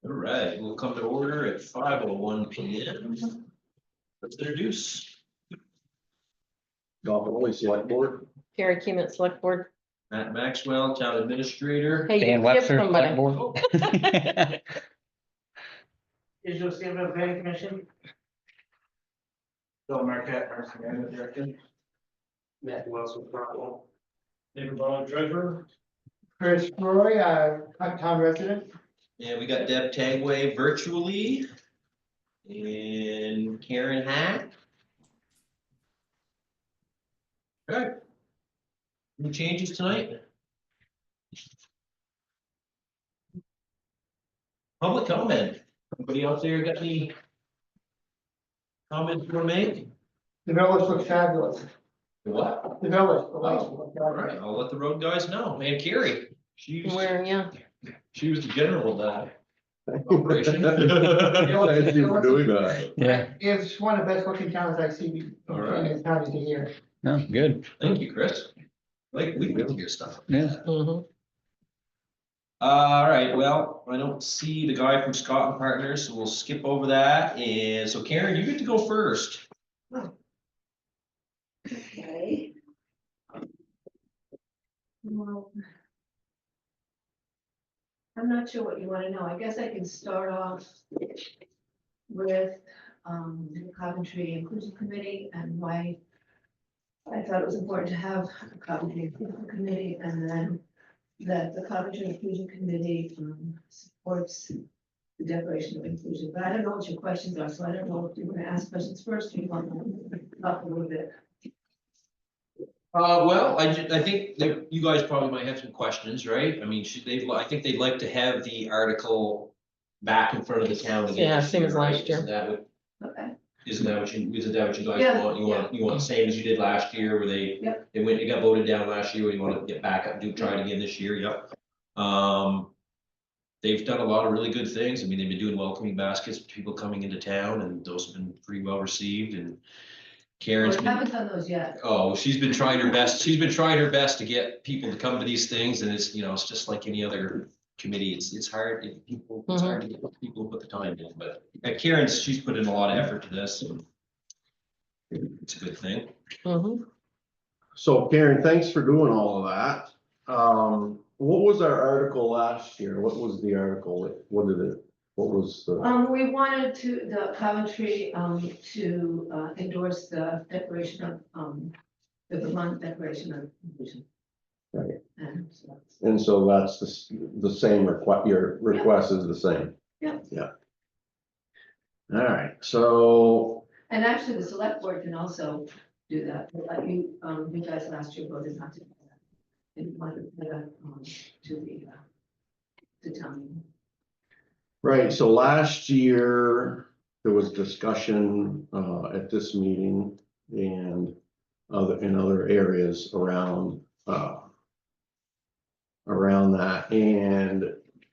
All right, we'll come to order at 5:01 p.m. Let's introduce Golf Only Select Board. Carrie Keeman, Select Board. Matt Maxwell, Town Administrator. Hey, Dan you Webster, skipped somebody. Select Board. Digital State Planning Commission. Bill Marquette, Nursing Management Director. Matthew Wilson, Problem. David Bond, Treasurer. Chris Roy, town resident. And we got Deb Tagway virtually. And Karen Hack. Okay. Any changes tonight? Public comment. Anybody else there got any comments you want to make? The village looks fabulous. The what? The village, the lights Oh, look all right, fabulous. I'll let the road guys know. And Carrie, she Where, yeah. was the general of that operation. Thank you for doing that. Yeah, It's one of the best looking towns I see All right. in the county to hear. no, good. Thank you, Chris. Like, we get to hear stuff. Yeah. Mhm. All right, well, I don't see the guy from Scott and Partners, so we'll skip over that. And so Karen, you get to go first. Okay. Well, I'm not sure what you want to know. I guess I can start off with the Coventry Inclusion Committee and why I thought it was important to have a Coventry Inclusion Committee, and then that the Coventry Inclusion Committee supports the Declaration of Inclusion. But I don't know what your questions are, so I don't know if you want to ask questions first or you want to talk a little bit. Well, I think that you guys probably might have some questions, right? I mean, I think they'd like to have the article back in front of the town again. Yeah, this same year, as right? last year. Okay. Isn't that what you guys Yeah, want? You want the same as you did last year, where they, Yep. it got voted down last year, where you want to get back up, try it again this year, yep. They've done a lot of really good things. I mean, they've been doing welcoming baskets, people coming into town, and those have been pretty well received, and Karen's Well, I been, haven't done those yet. oh, she's been trying her best. She's been trying her best to get people to come to these things, and it's, it's just like any other committee. It's hard, it's hard to get people to put the time in, but she's put in a lot of effort to this, and it's a good thing. Mhm. So Karen, thanks for doing all of that. What was our article last year? What was the article? What was the, We wanted the Coventry, to endorse the Declaration of, the Vermont Declaration of Inclusion. Right. And so that's- and so that's the same request, your request is the same? Yeah. Yeah. All right, so, And actually, the select board can also do that, but like you guys last year voted not to do that. And wanted to put that, to town meeting. right, so last year, there was discussion, at this meeting and in other areas around that, and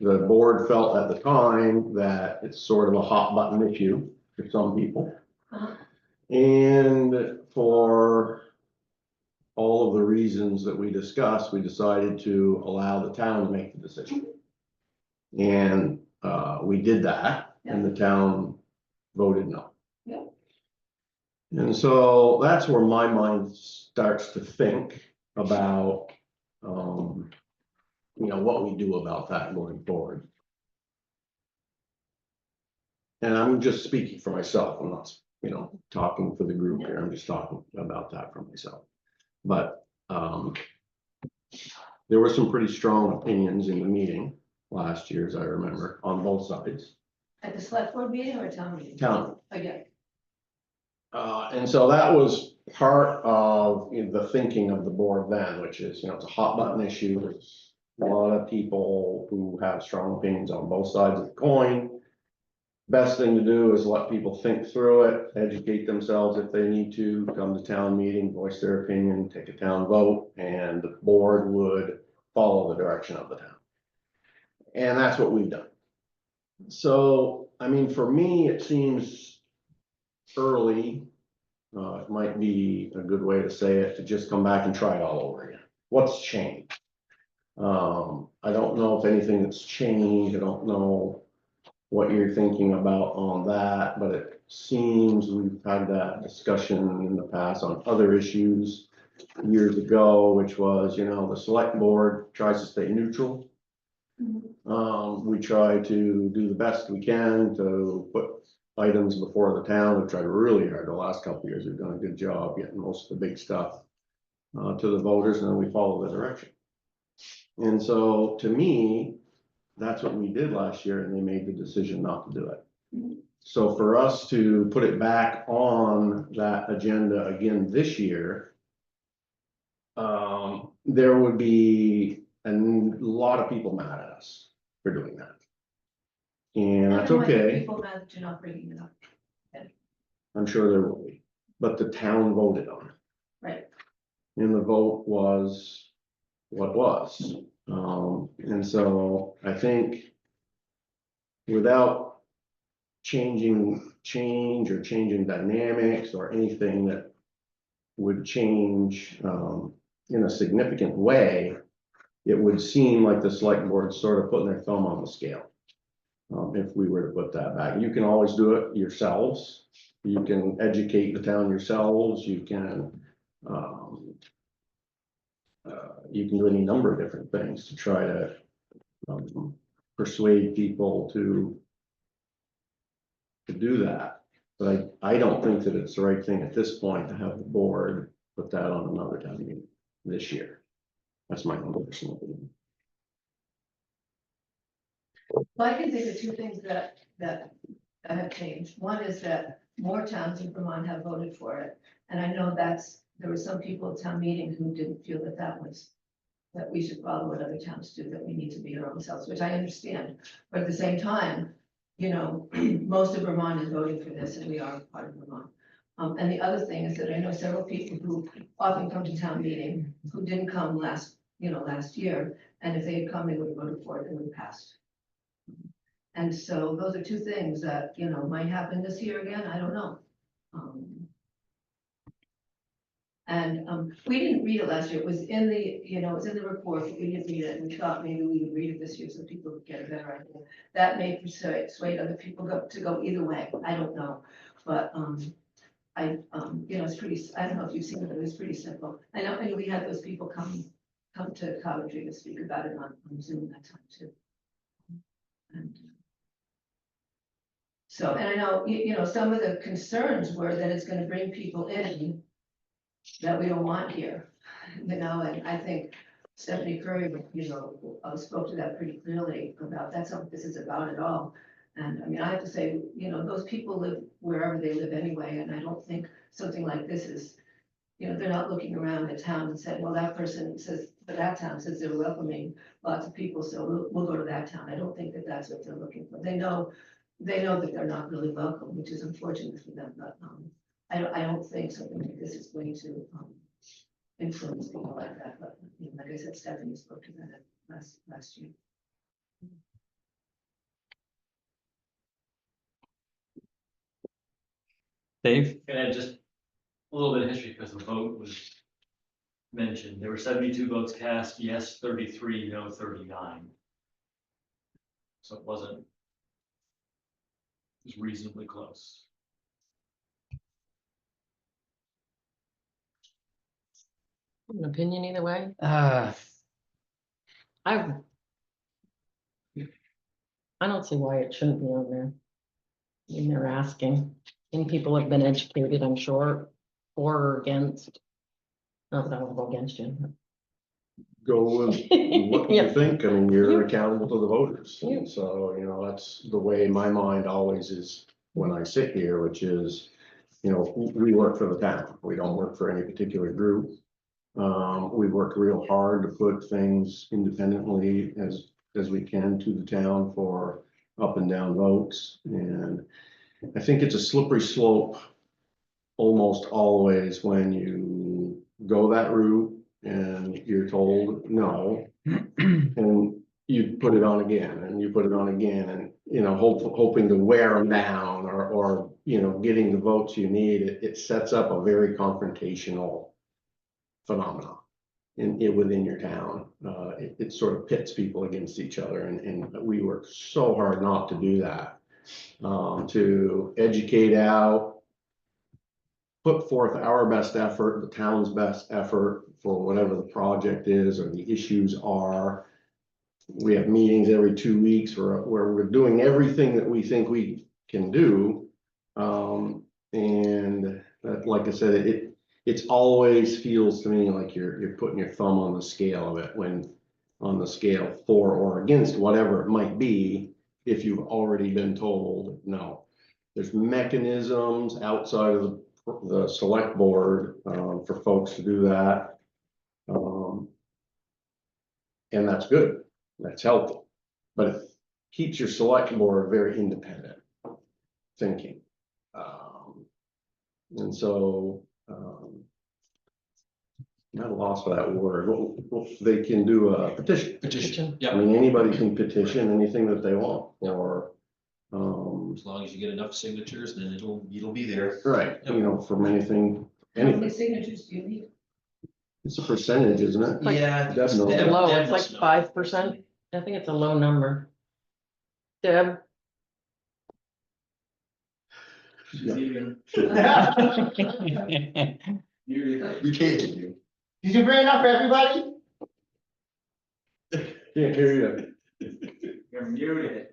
the board felt at the time that it's sort of a hot button issue for some people. Uh-huh. And for all of the reasons that we discussed, we decided to allow the town to make the decision. And we did that, and the town voted no. Yeah. And so that's where my mind starts to think about, what we do about that going forward. And I'm just speaking for myself. I'm not, talking for the group here. I'm just talking about that for myself. But there were some pretty strong opinions in the meeting last year, as I remember, on both sides. At the select board meeting or town meeting? Town. Again, And so that was part of the thinking of the board then, which is, it's a hot button issue. There's a lot of people who have strong opinions on both sides of the coin. Best thing to do is let people think through it, educate themselves if they need to, come to town meeting, voice their opinion, take a town vote, and the board would follow the direction of the town. And that's what we've done. So, I mean, for me, it seems early, it might be a good way to say it, to just come back and try it all over again. What's changed? I don't know if anything that's changed. I don't know what you're thinking about on that, but it seems we've had that discussion in the past on other issues years ago, which was, the select board tries to stay neutral. We try to do the best we can to put items before the town. We've tried really hard the last couple of years. We've done a good job getting most of the big stuff to the voters, and then we follow the direction. And so to me, that's what we did last year, and they made the decision not to do it. So for us to put it back on that agenda again this year, there would be a lot of people mad at us for doing that. And that's There might be okay. People mad that you're not bringing it up. I'm sure there will be, but the town voted on it. Right. And the vote was what was. And so I think without change or changing dynamics or anything that would change in a significant way, it would seem like the select board sort of putting their thumb on the scale. If we were to put that back, you can always do it yourselves. You can educate the town yourselves. You can do any number of different things to try to persuade people to do that. But I don't think that it's the right thing at this point to have the board put that on another town meeting this year. That's my own personal opinion. Well, I can think of two things that have changed. One is that more towns in Vermont have voted for it. And I know there were some people at town meeting who didn't feel that we should follow what other towns do, that we need to be our own selves, which I understand. But at the same time, most of Vermont is voting for this, and we are part of Vermont. And the other thing is that I know several people who often come to town meeting who didn't come last year, and if they had come, they would have voted for it and would have passed. And so those are two things that, might happen this year again, I don't know. We didn't read it last year, it was in the, it was in the report, but we didn't read it, and we thought maybe we would read it this year so people would get a better idea. That may persuade other people to go either way, I don't know, but, it's pretty, I don't know if you've seen it, but it's pretty simple. I know we had those people come to Coventry to speak about it on Zoom that time too. And so, and I know, some of the concerns were that it's gonna bring people in that we don't want here, and I think Stephanie Curry, spoke to that pretty clearly about that's not what this is about at all. And I mean, I have to say, those people live wherever they live anyway, and I don't think something like this is, they're not looking around the town and saying, well, that person says, but that town says they're welcoming lots of people, so we'll go to that town. I don't think that that's what they're looking for. They know that they're not really welcome, which is unfortunate for them, but I don't think something like this is going to influence people like that, but like I said, Stephanie spoke to that last year. Dave? And just a little bit of history, because the vote was mentioned. There were 72 votes cast, yes, 33, no, 39. So it was reasonably close. An opinion either way? Uh, I don't see why it shouldn't be on there. I mean, they're asking, and people have been educated, I'm sure, for or against. Not that I would go against you. Go with what Yeah. you think. I mean, you're Yeah. accountable to the voters. Yeah. And so, that's the way my mind always is when I sit here, which is, we work for the town. We don't work for any particular group. We work real hard to put things independently as we can to the town for up and down votes. And I think it's a slippery slope almost always when you go that route and you're told no, and you put it on again and you put it on again, and hoping to wear them down or getting the votes you need. It sets up a very confrontational phenomenon within your town. It sort of pits people against each other, and we work so hard not to do that. to educate out, put forth our best effort, the town's best effort for whatever the project is or the issues are. We have meetings every 2 weeks where we're doing everything that we think we can do. And like I said, it's always feels to me like you're putting your thumb on the scale of it, when on the scale for or against whatever it might be, if you've already been told no. There's mechanisms outside of the select board for folks to do that. And that's good, that's healthy, but it keeps your select board very independent thinking. And so, I'm at a loss for that word. They can do a petition. Petition, I yeah, mean, anybody can petition anything that they want, or, as long as you get enough signatures, then it'll be there. right, you know, from anything, How many anything. signatures do you need? It's a percentage, isn't it? Like- Yeah. Deb knows. It's Deb- low, Deb it's like must know. 5%. I think it's a low number. Deb? Yeah. We can't give you. Did you bring enough for everybody? Can't hear you. You're muted.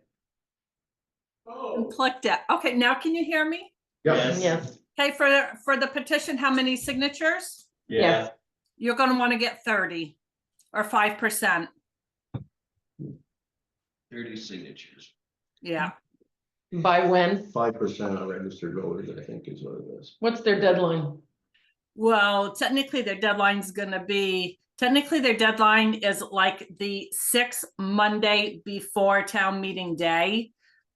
Oh. Clicked it. Okay, now can you hear me? Yep. Yes, Okay, for the petition, how many signatures? yes. You're gonna want to get 30 or 5%. 30 signatures. Yeah. By when? 5% of registered voters, I think is what it is. What's their deadline? Well, technically their deadline is like the 6th Monday before town meeting day.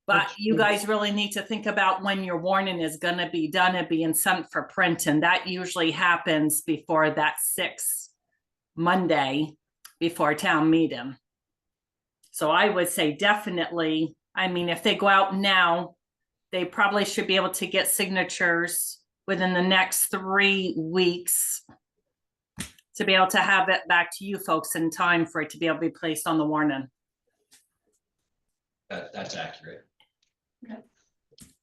But Which you is- guys really need to think about when your warning is gonna be done and being sent for print, and that usually happens before that 6th Monday before town meeting. So I would say definitely, I mean, if they go out now, they probably should be able to get signatures within the next 3 weeks to be able to have it back to you folks in time for it to be able to be placed on the warning. That's accurate.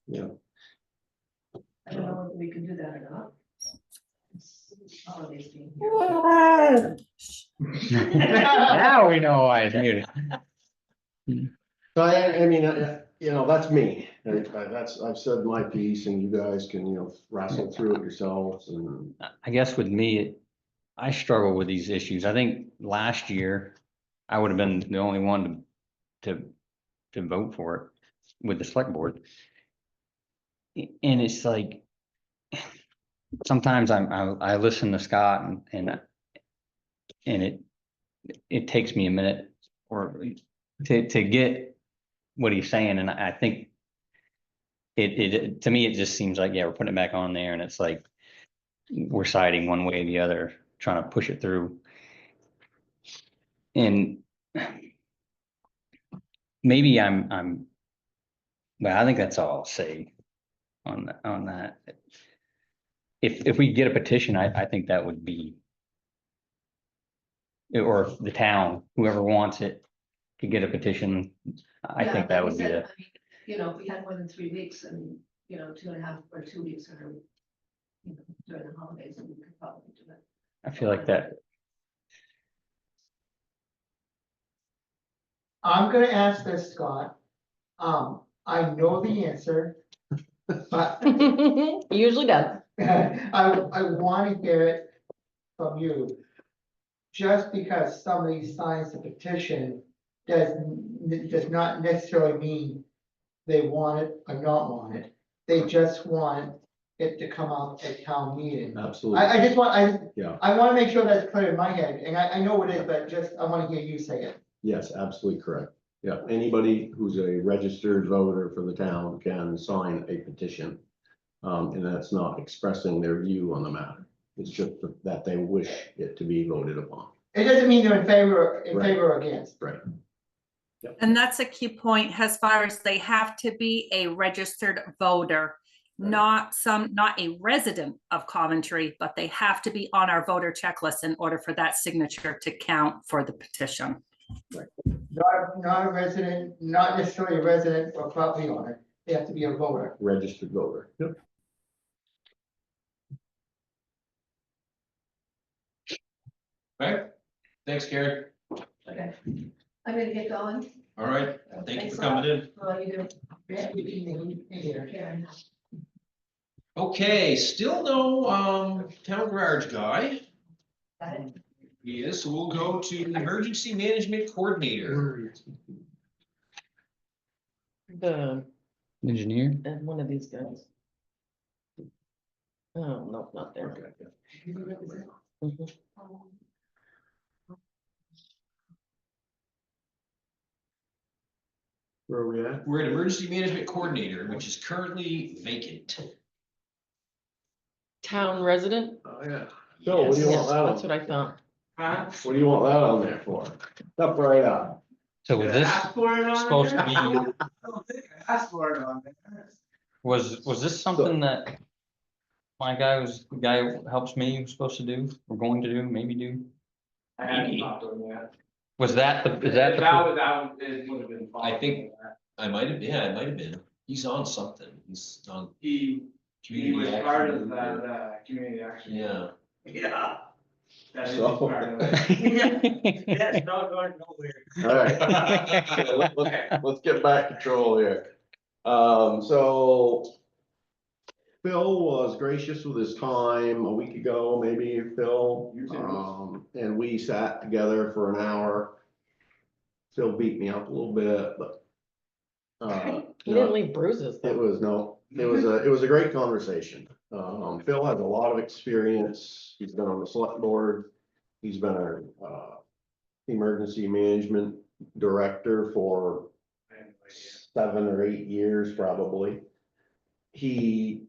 Yeah. I don't know if we can do that or not. Holidays being here. Now we know why it's muted. So I mean, you know, that's me. I've said my piece, and you guys can, you know, wrestle through it yourselves and. I guess with me, I struggle with these issues. I think last year I would have been the only one to vote for it with the select board. And it's like, sometimes I listen to Scott and it takes me a minute or to get what he's saying. And I think it to me, it just seems like, yeah, we're putting it back on there and it's like, we're siding one way or the other, trying to push it through. And maybe well, I think that's all I'll say on that. If we get a petition, I think that would be, or the town, whoever wants it, could get a petition. I Yeah, think that like would you be said, it. I mean, you know, if we had more than 3 weeks and, you know, 2.5 or 2 weeks or, you know, during the holidays, we could probably do it. I feel like that. I'm gonna ask this, Scott. I know the answer, but He usually does. I wanna hear it from you. Just because somebody signs the petition does not necessarily mean they want it or not want it. They just want it to come out at town meeting. Absolutely. I just want, Yeah. I wanna make sure that's clear in my head, and I know it is, but just, I wanna hear you say it. Yes, absolutely correct. Yeah, anybody who's a registered voter for the town can sign a petition. And that's not expressing their view on the matter. It's just that they wish it to be voted upon. It doesn't mean they're in favor Right. or against. Right. And that's a key point as far as they have to be a registered voter, Right. not a resident of Coventry, but they have to be on our voter checklist in order for that signature to count for the petition. Not a resident, not necessarily a resident or property owner, They have to be a voter. registered voter. Yep. Okay, thanks, Karen. Okay, I'm gonna get going. All right, thank you Thanks for a lot coming in. for all you do. Yeah, you can hear. Karen. Okay, still no, town garage guy. Got it? Yes, so we'll go to emergency management coordinator. The, Engineer? one of these guys. Oh, no, not there. Mhm. Where are we at? We're at emergency management coordinator, which is currently vacant. Town resident? Oh, yeah. So what do you want Yes, that that's on? what I thought. What do you want that on there for? Up right up. So was this supposed to be, Ask for it on there. was this something that my the guy who helps me was supposed to do, or going to do, maybe do? I hadn't talked to him yet. Was that the, is that the? It would have been. I think- I might have, yeah, it might have been. He's on something. He's on He community. was part action of or- that, community action. Yeah. Yeah. That is So- part of it. That's not going nowhere. All right. Let's get back control here. So Phil was gracious with his time a week ago, maybe, Phil. You too. And we sat together for an hour. Phil beat me up a little bit, but. He didn't leave bruises It though. was it was a great conversation. Phil has a lot of experience. He's been on the select board. He's been our, emergency management director for 7 or 8 years, probably. He's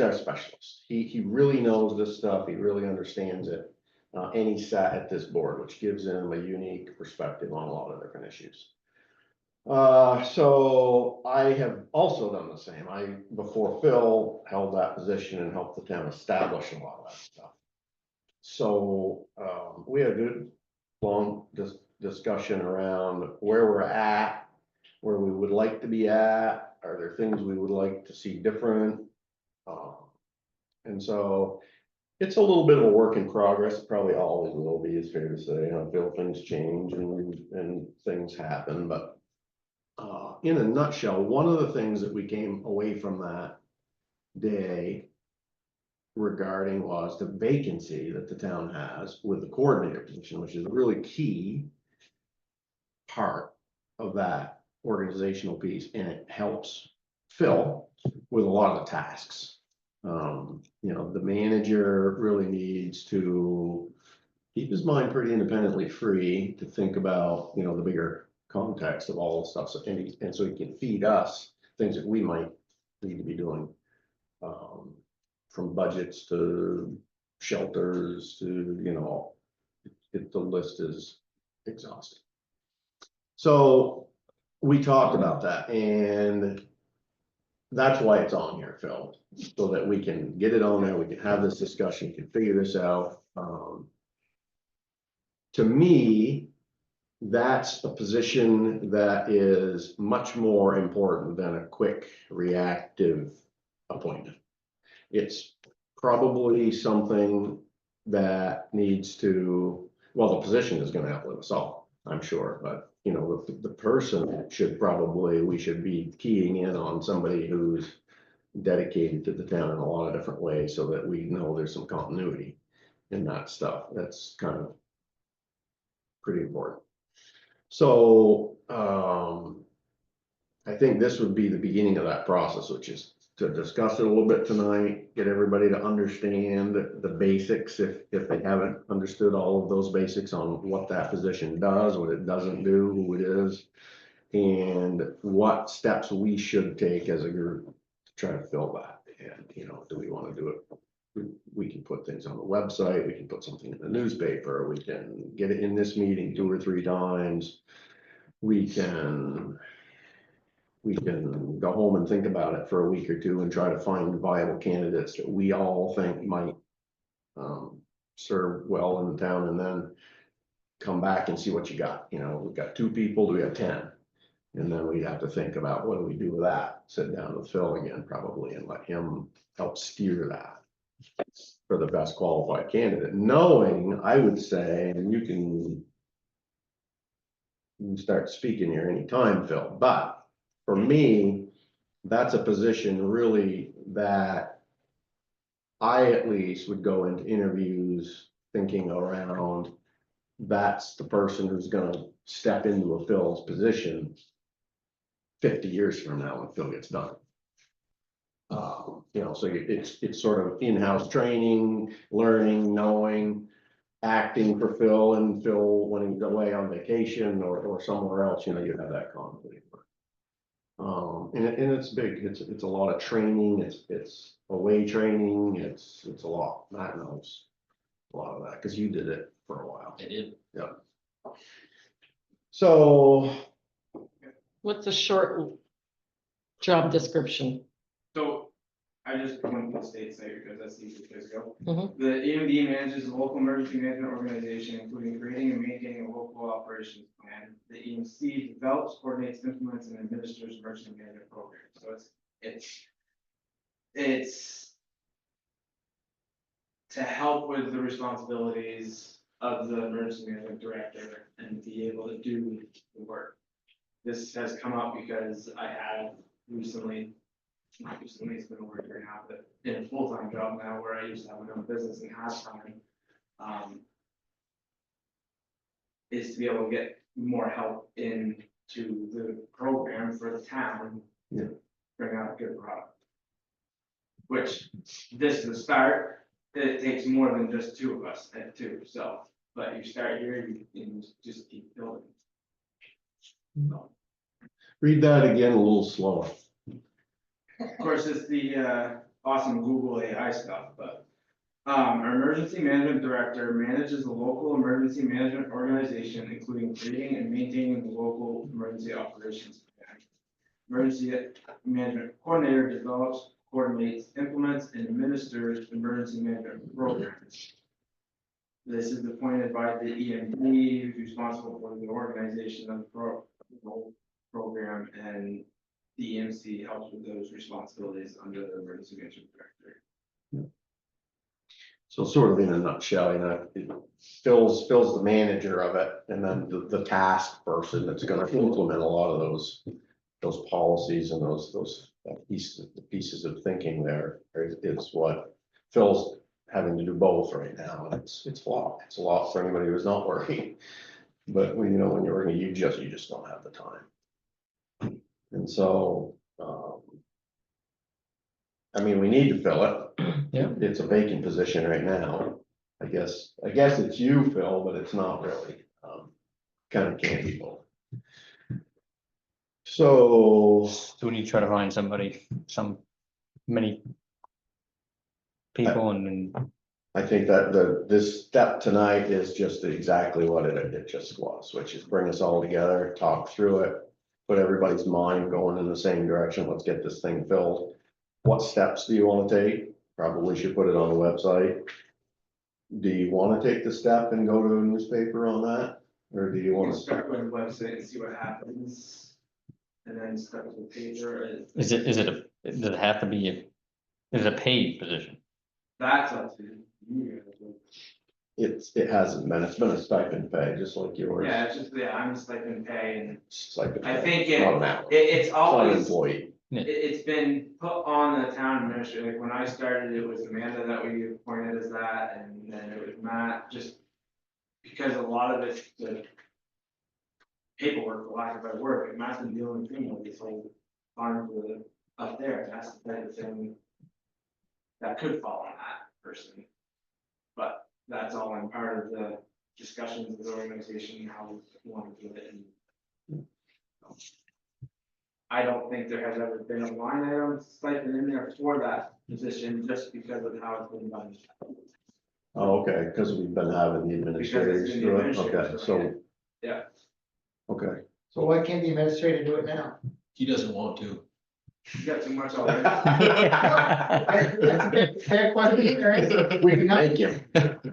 our specialist. He really knows this stuff. He really understands it. And he sat at this board, which gives him a unique perspective on a lot of different issues. So I have also done the same. Before Phil held that position and helped the town establish a lot of that stuff. So, we had a good, long discussion around where we're at, where we would like to be at. Are there things we would like to see different? And so it's a little bit of a work in progress. It probably always will be, it's fair to say. Until things change and things happen, but in a nutshell, one of the things that we came away from that day regarding was the vacancy that the town has with the coordinator position, which is a really key part of that organizational piece, and it helps Phil with a lot of the tasks. The manager really needs to keep his mind pretty independently free to think about, the bigger context of all the stuff. And so he can feed us things that we might need to be doing. From budgets to shelters to, the list is exhausting. So we talked about that, and that's why it's on here, Phil, so that we can get it on there, we can have this discussion, we can figure this out. To me, that's a position that is much more important than a quick reactive appointment. It's probably something that needs to, well, the position is gonna outlive us all, I'm sure, but the person we should be keying in on somebody who's dedicated to the town in a lot of different ways, so that we know there's some continuity in that stuff. That's kind of pretty important. So, I think this would be the beginning of that process, which is to discuss it a little bit tonight, get everybody to understand the basics, if they haven't understood all of those basics on what that position does, what it doesn't do, who it is, and what steps we should take as a group to try to fill that. And, do we want to do it? We can put things on the website, we can put something in the newspaper, we can get it in this meeting 2 or 3 times. We can go home and think about it for a week or 2 and try to find viable candidates that we all think might serve well in the town, and then come back and see what you got. We've got 2 people, do we have 10? And then we'd have to think about what do we do with that, sit down with Phil again probably and let him help steer that. For the best qualified candidate, knowing, I would say, and you can start speaking here anytime, Phil, but for me, that's a position really that I at least would go into interviews thinking around, that's the person who's gonna step into a Phil's position 50 years from now when Phil gets done. You know, so it's sort of in-house training, learning, knowing, acting for Phil, and Phil when he's away on vacation or somewhere else, you know, you have that conflict. And it's big, it's a lot of training, it's away training, it's a lot, Matt knows a lot of that, because you did it for a while. I did. Yeah. So, What's a short job description? So I just went to the state site because that's the easiest place to go. Mhm. The EMD manages a local emergency management organization, including creating and maintaining a local operations plan. The EMC develops, coordinates, implements, and administers emergency management programs. So it's to help with the responsibilities of the emergency management director and be able to do the work. This has come up because I have recently, not recently, it's been over a year now, but in a full-time job now where I used to have my own business and have time. Is to be able to get more help into the program for the town. Yeah. Bring out a good product. Which, this is the start, it takes more than just two of us at two, so, but you start here, you just keep building. read that again a little slower. Of course, it's the awesome Google AI stuff, but our emergency management director manages the local emergency management organization, including creating and maintaining the local emergency operations plan. Emergency management coordinator develops, coordinates, implements, and administers emergency management programs. This is appointed by the EMD, who's responsible for the organization of the program, and the EMC helps with those responsibilities under the emergency management director. So sort of in a nutshell, you know, Phil's the manager of it, and then the task person that's gonna implement a lot of those policies and those pieces of thinking there is what Phil's having to do both right now, and it's a lot for anybody who's not working. But when, you know, when you're working, you just don't have the time. And so, I mean, we need to fill it. Yeah. It's a vacant position right now. I guess it's you, Phil, but it's not really. Kind of can't be both. So, we need to try to find somebody, many people and I think that this step tonight is just exactly what it just was, which is bring us all together, talk through it. Put everybody's mind going in the same direction. Let's get this thing filled. What steps do you want to take? Probably should put it on the website. Do you want to take the step and go to a newspaper on that? Or do you You want can to? start with the website and see what happens. And then start with the paper. does it have to be, is it a paid position? That's up to you. It hasn't been, it's been a stipend pay, just like yours. Yeah, it's just, I'm stipend pay and Stipend I pay, think not an hour. it's It's not an always, employee. it's been put on the town administrator. Like when I started, it was Amanda that we appointed as that, and then it was Matt, just because a lot of it's the paperwork, for lack of better word, and Matt's been dealing with me with this whole farm with up there, and that's the type of thing that could fall on that person. But that's all in part of the discussions with the organization, how we want to do it. And I don't think there has ever been a line item stipend in there for that position, just because of how it's been done. Oh, okay, because we've been having the administrators been the do it, administrators okay, doing so. Yeah. Okay, So why can't the administrator do it now? He doesn't want to. You got too much already. That's a fair question, fair answer. we could make him,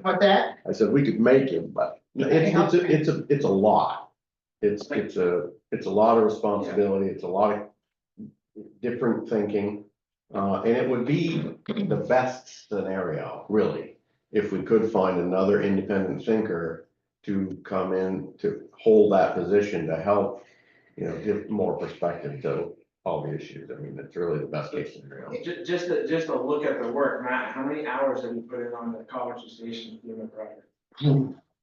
What that? I said we could make him, but it's a lot. It's a lot of responsibility, it's a lot of different thinking. And it would be the best scenario, really, if we could find another independent thinker to come in to hold that position to help, give more perspective to all the issues. I mean, it's really the best case scenario. Just to look at the work, Matt, how many hours have you put in on the Coventry Station FEMA project?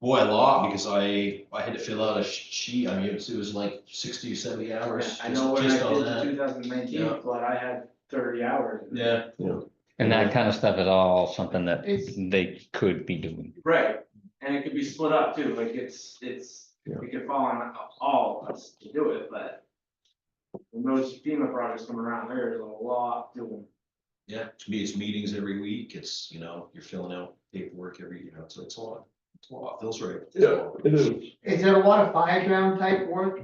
Boy, a lot, because I had to fill out a sheet. I mean, it was like 60 or 70 hours. I know when I just did on the that. 2019 Yeah. flood, I had 30 hours. Yeah, And that kind of stuff is all something that It's- they could be doing. Right, and it could be split up too, like it's, Yeah. it could fall on all of us to do it, but when those FEMA projects come around, there's a lot to them. yeah. To me, it's meetings every week. It's, you're filling out paperwork every, so it's a lot. It's a lot. Feels right. It's a lot. It is. Is there a lot of fire ground type work?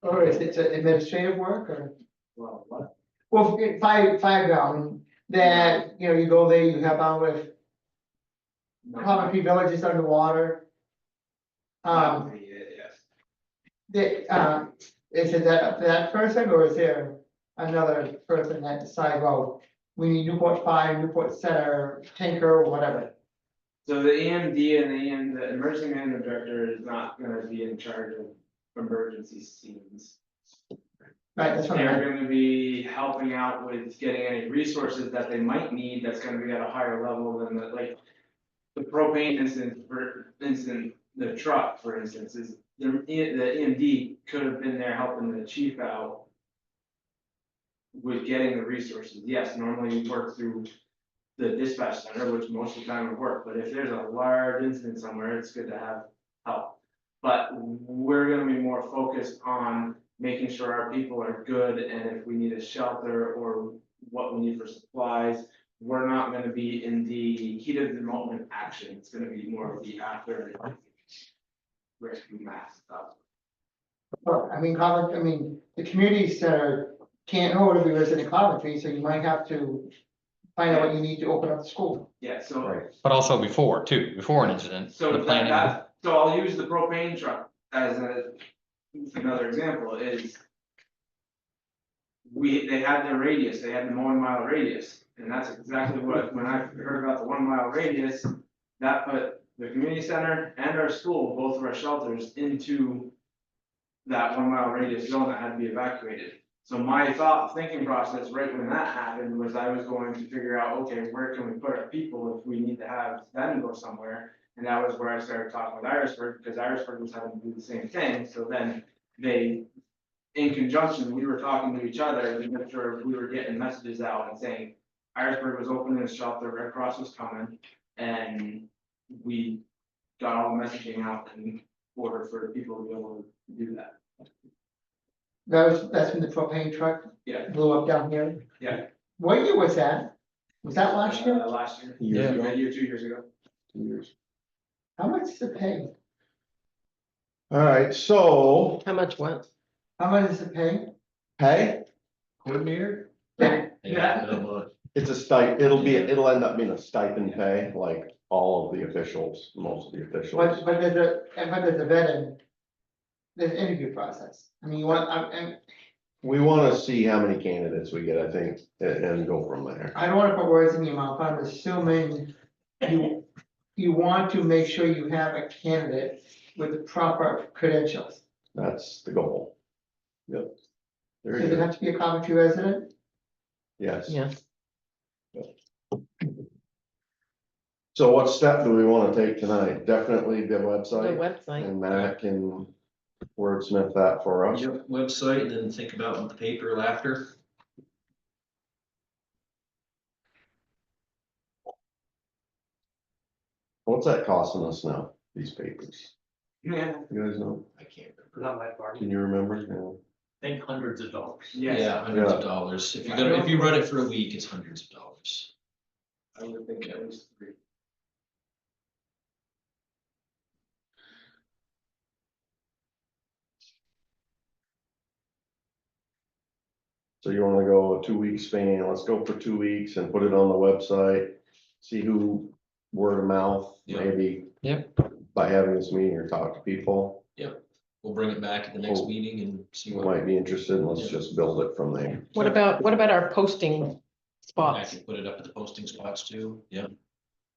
Or is it administrative work or? Well, what? Well, fire ground, that, you go there, you help out with No, Coventry Village is underwater. that would be it, yes. Is it that person or is there another person that decides, well, we need Newport Fire, Newport Center, Tinker, or whatever? So the EMD and the emergency management director is not gonna be in charge of emergency scenes. Right, that's what I They're meant. gonna be helping out with getting any resources that they might need that's gonna be at a higher level than like. The propane incident, for instance, the truck, for instance, is the EMD could have been there helping the chief out. With getting the resources. Yes, normally you work through the dispatch center, which most of the time would work, but if there's a large incident somewhere, it's good to have help. But we're gonna be more focused on making sure our people are good, and if we need a shelter or what we need for supplies, we're not gonna be in the heat of the moment action, it's gonna be more of the after. Rescue mass stuff. Well, I mean, the community center can't hold every resident in Coventry, so you might have to find out what you need to open up the school. Yeah, so. Right. But also before an incident, So the planning. so I'll use the propane truck as another example is. They had their radius, they had the 1 mile radius, and that's exactly what, when I heard about the 1 mile radius. That put the community center and our school, both of our shelters, into. That 1 mile radius zone that had to be evacuated. So my thinking process, right when that happened, was I was going to figure out, okay, where can we put our people if we need to have them go somewhere? And that was where I started talking with Irisburg, because Irisburg was having to do the same thing, so then they. In conjunction, we were talking to each other to make sure we were getting messages out and saying, Irisburg was opening a shelter, Red Cross was coming, and we got all the messaging out in order for people to be able to do that. That's when the propane truck Yeah. blew up down here? Yeah. What year was that? Was that last year? Last year. Years ago. A year, 2 years ago. 2 years. How much does it pay? All right, so How much what? How much does it pay? pay, coordinator? Yeah. it's a it'll end up being a stipend pay, like all of the officials, most of the officials. But there's a vetting, there's an interview process. I mean, you want, and We wanna see how many candidates we get, I think, and go from there. I don't wanna put words in your mouth, but I'm assuming you want to make sure you have a candidate with the proper credentials. That's the goal. Yep. Very Does it good, have to be a Coventry resident? yes. Yes, So what step do we wanna take tonight? Definitely the the website, website. and Matt can wordsmith that for us. Yep, website, and then think about the paper after. What's that costing us now, these papers? Yeah. You guys know, I can't remember. Not my part. can you remember? No. Think hundreds of dollars. Yes. Yeah, hundreds of Yeah. dollars. If you run it for a week, it's hundreds of dollars. I would think at least 3. So you wanna go a 2 week span, let's go for 2 weeks and put it on the website, see who, word of mouth, Yeah. maybe. Yep. By having this meeting or talk to people. we'll bring it back at the next Oh. meeting and see You what. might be interested, let's just build it from there. What about our posting I spots? can put it up at the posting spots too, yeah.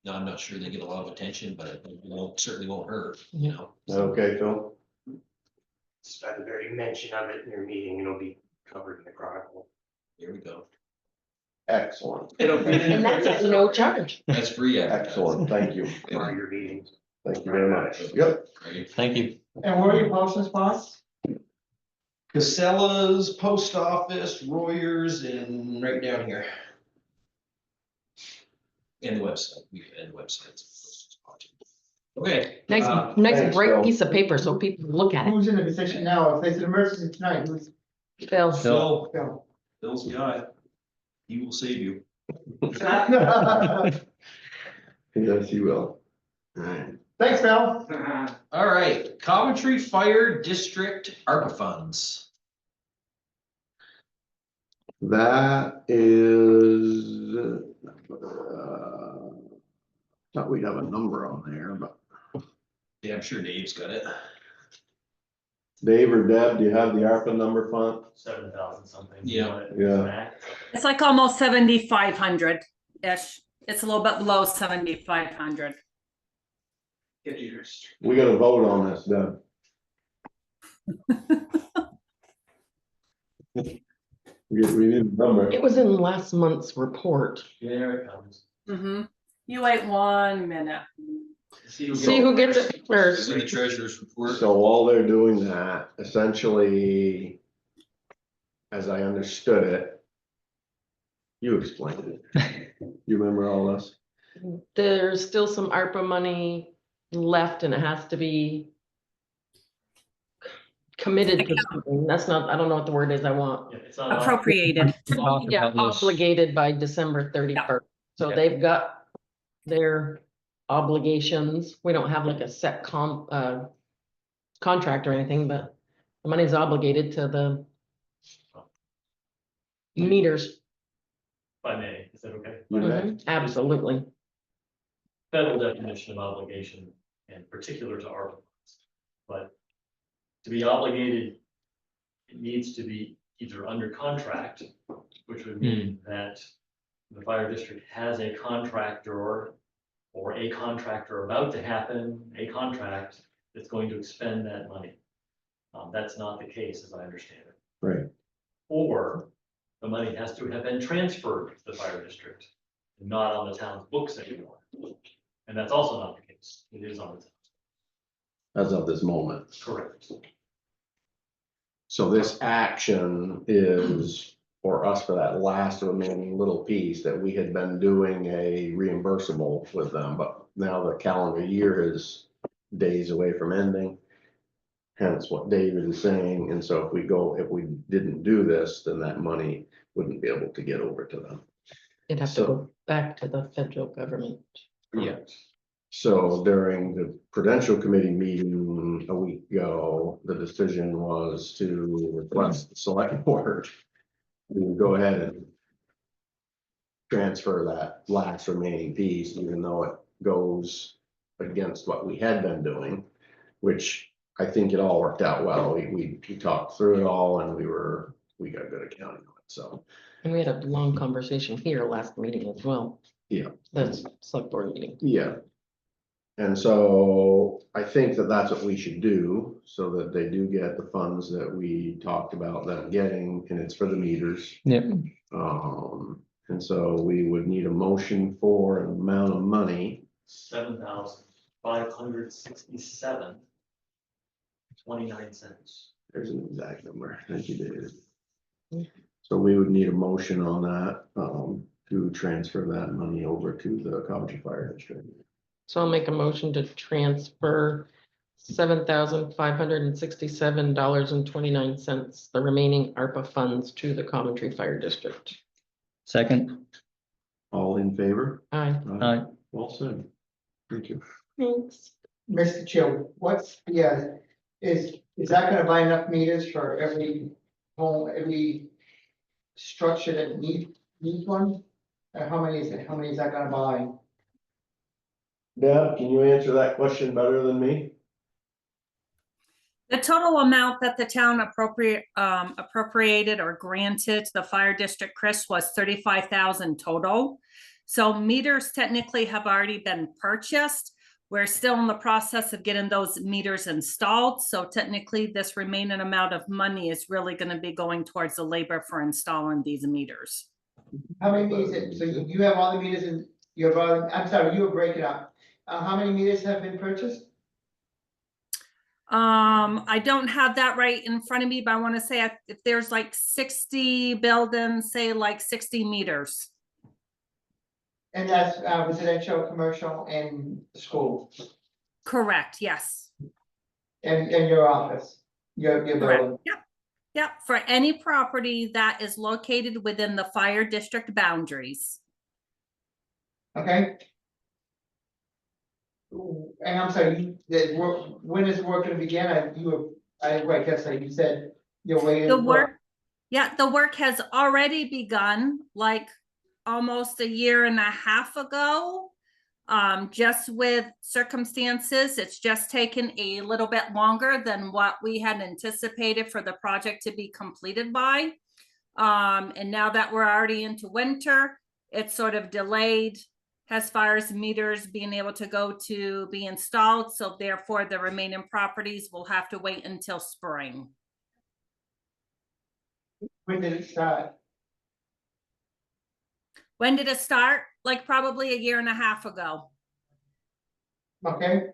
No, I'm not sure they get a lot of attention, but it certainly won't hurt, you know. Okay, Phil? Just at the very mention of it in your meeting, it'll be covered in the Chronicle. Here we go. Excellent, And that's at no charge. That's free advertising. excellent, thank you. For your meetings. Thank you very much. Yep. Great. Thank you. And where are your posting spots? Casella's, post office, Royers, and right down here. And the website, and the websites. Okay. Nice, thanks, nice bright Phil. piece of paper so people look at it. Who's in the position now? If there's an emergency tonight, who's? Phil, Phil, Phil? Phil's the guy. He will save you. Yes, you will. Alright. Thanks, Phil. All right, Coventry Fire District ARPA funds. That is, thought we'd have a number on there, but Yeah, I'm sure Dave's got it. Dave or Deb, do you have the ARPA number fund? 7,000 something. Yeah. Yeah. It's like almost 7,500-ish. It's a little bit below 7,500. Get yours. We gotta vote on this, Deb. We need a number. it was in last month's report. There it comes. You wait 1 minute. See who gets it It's first. in the treasurer's report. So while they're doing that, essentially, as I understood it, you explained it. You remember all this? There's still some ARPA money left and it has to be committed to something. That's not, I don't know what the word is I want. Yeah, it's not. Appropriated. Talk Yeah, about this. obligated by December 31st. So Yeah. they've got their obligations. We don't have like a set contract or anything, but the money's obligated to the meters. If I may, is that okay? You bet. Absolutely. Federal definition of obligation and particular to ARPA funds. But to be obligated, it needs to be either under contract, which would mean that the fire district has a contractor or a contractor about to happen, a contract that's going to expend that money. That's not the case, as I understand it. Right. Or the money has to have been transferred to the fire district, not on the town's books anymore. And that's also not the case. It is on the town. As of this moment. Correct. So this action is for us for that last remaining little piece that we had been doing a reimbursable with them, but now the calendar year is days away from ending. Hence what David is saying, and so if we didn't do this, then that money wouldn't be able to get over to them. It'd have to go back to the federal government. Yeah. So during the Prudential Committee meeting a week ago, the decision was to request the select board to go ahead and transfer that last remaining piece, even though it goes against what we had been doing, which I think it all worked out well. We talked through it all and we got good accounting on it, so. And we had a long conversation here last meeting as well. Yeah. That's select board meeting. Yeah. And so I think that that's what we should do, so that they do get the funds that we talked about them getting, and it's for the meters. Yep. And so we would need a motion for an amount of money. 7,567.29. There's an exact number, thank you, David. So we would need a motion on that, to transfer that money over to the Coventry Fire District. So I'll make a motion to transfer $7,567.29, the remaining ARPA funds to the Coventry Fire District. Second. All in favor? Aye. Aye. Well said. Thank you. Thanks. Mr. Chair, is that gonna buy enough meters for every home, every structure that needs one? And how many is that gonna buy? Deb, can you answer that question better than me? The total amount that the town appropriated or granted to the fire district, Chris, was 35,000 total. So meters technically have already been purchased. We're still in the process of getting those meters installed. So technically this remaining amount of money is really going to be going towards the labor for installing these meters. How many meters, so you have all the meters in, you have all, I'm sorry, you were breaking up. How many meters have been purchased? I don't have that right in front of me, but I want to say if there's like 60 buildings, say like 60 meters. And that's residential, commercial, and school, Correct, yes. and your office, your building. Correct. Yep. Yep, for any property that is located within the fire district boundaries. Okay? And I'm sorry, when is work gonna begin? I guess like you said, you're waiting. The work, yeah, the work has already begun, like almost a year and a half ago. Just with circumstances, it's just taken a little bit longer than what we had anticipated for the project to be completed by. And now that we're already into winter, it's sort of delayed as far as meters being able to go to be installed. So therefore the remaining properties will have to wait until spring. When did it start? When did it start? Like probably a year and a half ago. Okay?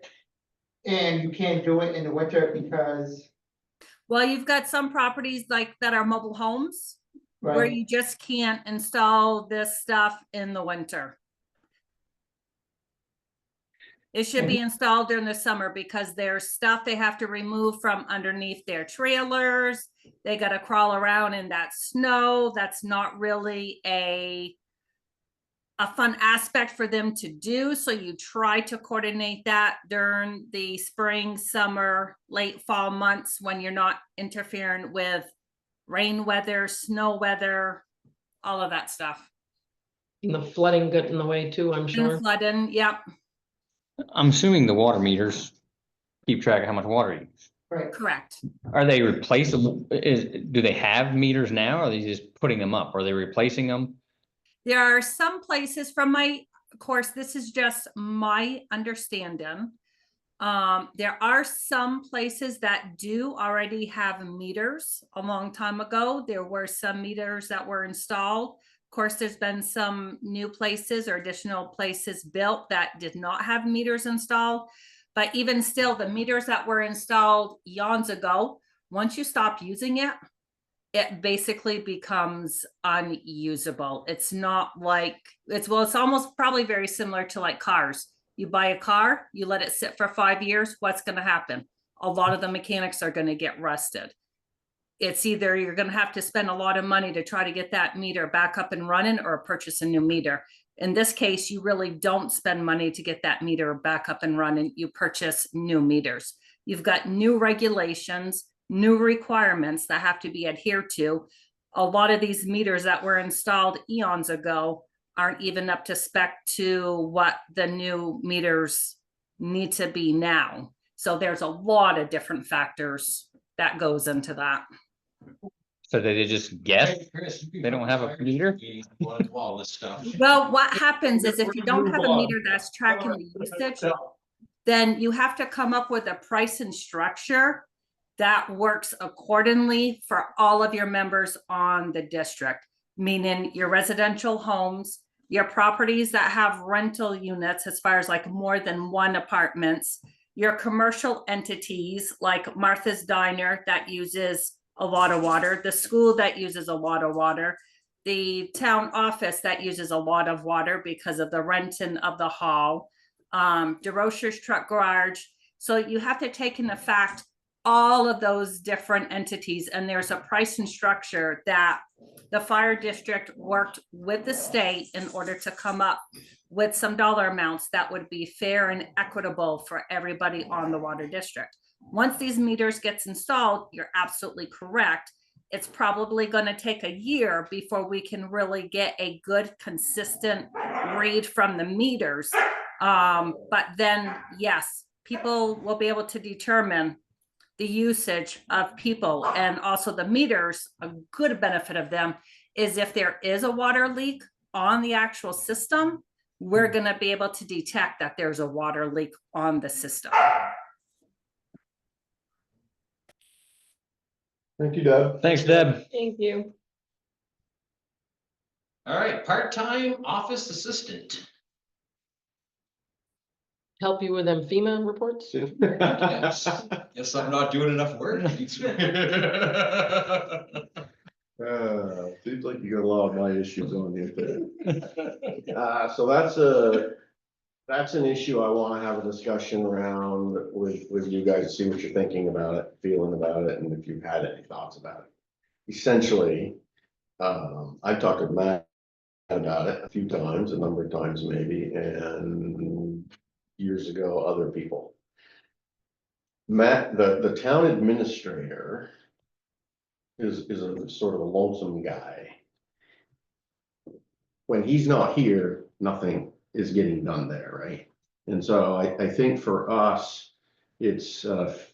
And you can't do it in the winter because, Well, you've got some properties like that are mobile homes where right? you just can't install this stuff in the winter. It should be installed during the summer because there's stuff they have to remove from underneath their trailers. They got to crawl around in that snow. That's not really a fun aspect for them to do. So you try to coordinate that during the spring, summer, late fall months when you're not interfering with rain weather, snow weather, all of that stuff. And the flooding got in the way too, I'm And sure. flooding, yep, I'm assuming the water meters keep track of how much water you use. Right. correct. Are they replaceable? Do they have meters now? Or are they just putting them up? Are they replacing them? There are some places from my, of course, this is just my understanding. There are some places that do already have meters. A long time ago, there were some meters that were installed. Of course, there's been some new places or additional places built that did not have meters installed. But even still, the meters that were installed eons ago, once you stop using it, it basically becomes unusable. It's not like it's almost probably very similar to like cars. You buy a car, you let it sit for 5 years, what's going to happen? A lot of the mechanics are going to get rusted. It's either you're going to have to spend a lot of money to try to get that meter back up and running or purchase a new meter. In this case, you really don't spend money to get that meter back up and running. You purchase new meters. You've got new regulations, new requirements that have to be adhered to. A lot of these meters that were installed eons ago aren't even up to spec to what the new meters need to be now. So there's a lot of different factors that goes into that. So they just guess? Hey, Chris, you can They don't have a come meter? to all this stuff. Well, what happens is if you don't have a meter that's tracking the usage, then you have to come up with a price and structure that works accordingly for all of your members on the district, meaning your residential homes, your properties that have rental units as far as like more than one apartments, your commercial entities like Martha's Diner that uses a lot of water, the school that uses a lot of water, the town office that uses a lot of water because of the renting of the hall, DeRocher's truck garage. So you have to take into fact all of those different entities, and there's a pricing structure that the fire district worked with the state in order to come up with some dollar amounts that would be fair and equitable for everybody on the water district. Once these meters gets installed, you're absolutely correct. It's probably going to take a year before we can really get a good, consistent read from the meters. But then, yes, people will be able to determine the usage of people, and also the meters, a good benefit of them is if there is a water leak on the actual system, we're gonna be able to detect that there's a water leak on the system. Thank you, Deb. Thanks, Deb. Thank you. All right, part-time office assistant. Help you with them FEMA reports? Yes. Guess I'm not doing enough work. Seems like you got a lot of my issues on you. So that's an issue I wanna have a discussion around with you guys, see what you're thinking about it, feeling about it, and if you've had any thoughts about it. Essentially, I've talked to Matt about it a few times, a number of times maybe, and years ago, other people. Matt, the town administrator is a sort of a lonesome guy. When he's not here, nothing is getting done there, right? And so I think for us, it's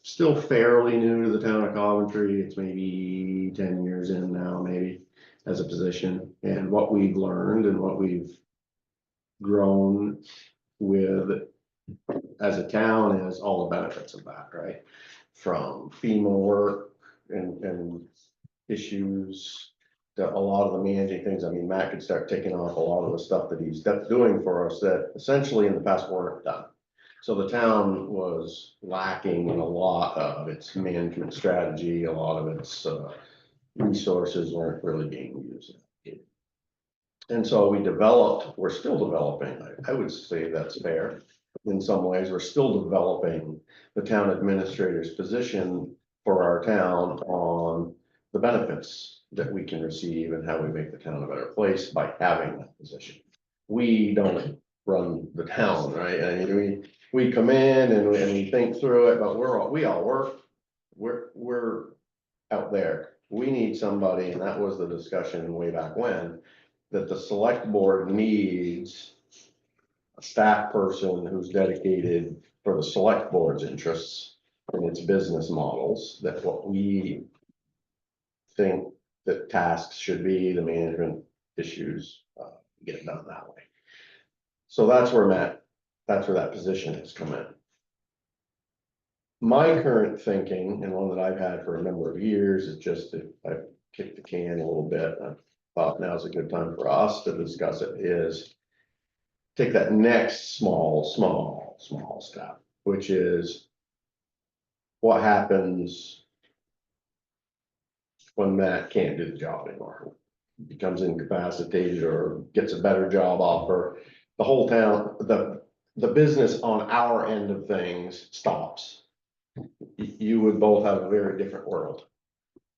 still fairly new to the town of Coventry. It's maybe 10 years in now, maybe, as a position. And what we've learned and what we've grown with as a town is all the benefits of that, right? From FEMA work and issues to a lot of the managing things. I mean, Matt could start taking off a lot of the stuff that he's doing for us that essentially in the past weren't done. So the town was lacking in a lot of its management strategy, a lot of its resources weren't really being used. And so we're still developing, I would say that's fair. In some ways, we're still developing the town administrator's position for our town on the benefits that we can receive and how we make the town a better place by having that position. We don't run the town, right? I mean, we come in and we think through it, but we all work. We're out there. We need somebody, and that was the discussion way back when, that the select board needs a staff person who's dedicated for the select board's interests and its business models, that what we think that tasks should be, the management issues, get done that way. So that's where that position has come in. My current thinking, and one that I've had for a number of years, is just that I've kicked the can a little bit. I thought now's a good time for us to discuss it, is take that next small step, which is what happens when Matt can't do the job anymore, becomes incapacitated or gets a better job offer. The whole town, the business on our end of things stops. You would both have a very different world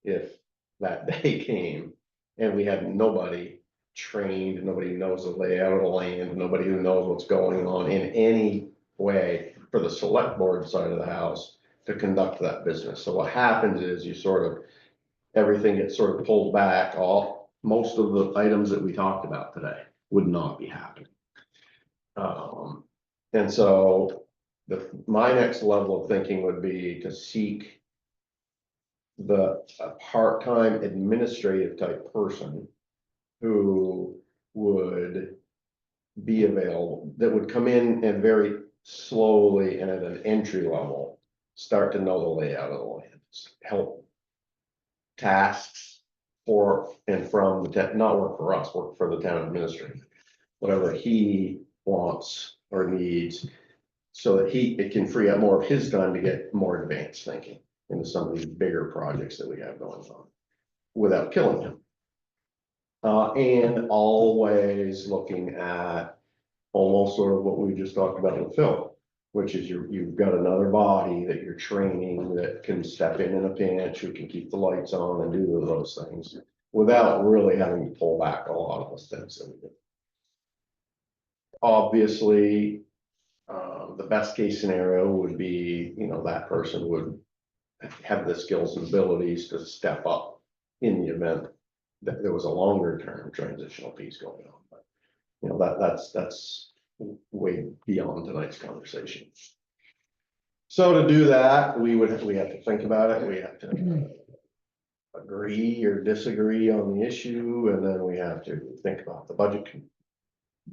if that day came and we had nobody trained, nobody who knows the layout of the land, nobody who knows what's going on in any way for the select board side of the house to conduct that business. So what happens is everything gets sort of pulled back. Most of the items that we talked about today would not be happening. And so my next level of thinking would be to seek a part-time administrative type person who would be available, that would come in and very slowly and at an entry level, start to know the layout of the land, help tasks for and from not work for us, work for the town administrator, whatever he wants or needs, so that it can free up more of his time to get more advanced thinking into some of these bigger projects that we have going on without killing him. And always looking at almost sort of what we just talked about with Phil, which is you've got another body that you're training that can step in a pinch, who can keep the lights on and do those things without really having to pull back a lot of the steps that we do. Obviously, the best case scenario would be, that person would have the skills and abilities to step up in the event that there was a longer term transitional piece going on. But that's way beyond tonight's conversation. So to do that, we have to think about it, we have to agree or disagree on the issue, and then we have to think about the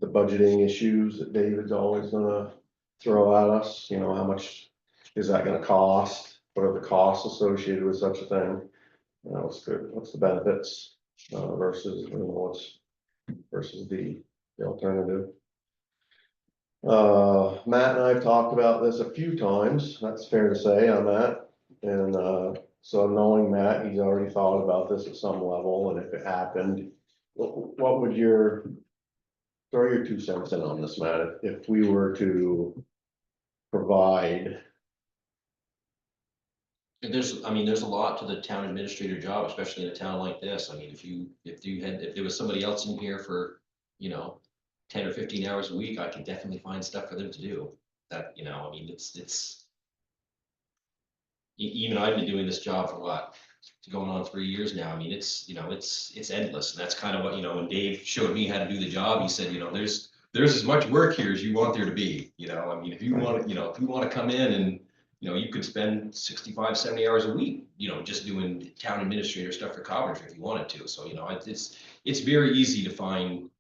budgeting issues that David's always gonna throw at us, you know, how much is that gonna cost? What are the costs associated with such a thing? You know, what's the benefits, versus, you know, versus the alternative. Matt and I have talked about this a few times, that's fair to say on that. And, so knowing Matt, he's already thought about this at some level, and if it happened, what would throw your 2 cents in on this, Matt, if we were to provide, And there's a lot to the town administrator job, especially in a town like this. I mean, if there was somebody else in here for, 10 or 15 hours a week, I could definitely find stuff for them to do. That, I mean, it's. Even I've been doing this job for what, going on 3 years now. I mean, it's endless. And that's kind of what, when Dave showed me how to do the job, he said, there's as much work here as you want there to be, I mean, if you want to, if you want to come in and, you could spend 65, 70 hours a week, just doing town administrator stuff for Coventry if you wanted to. So, it's very easy to find,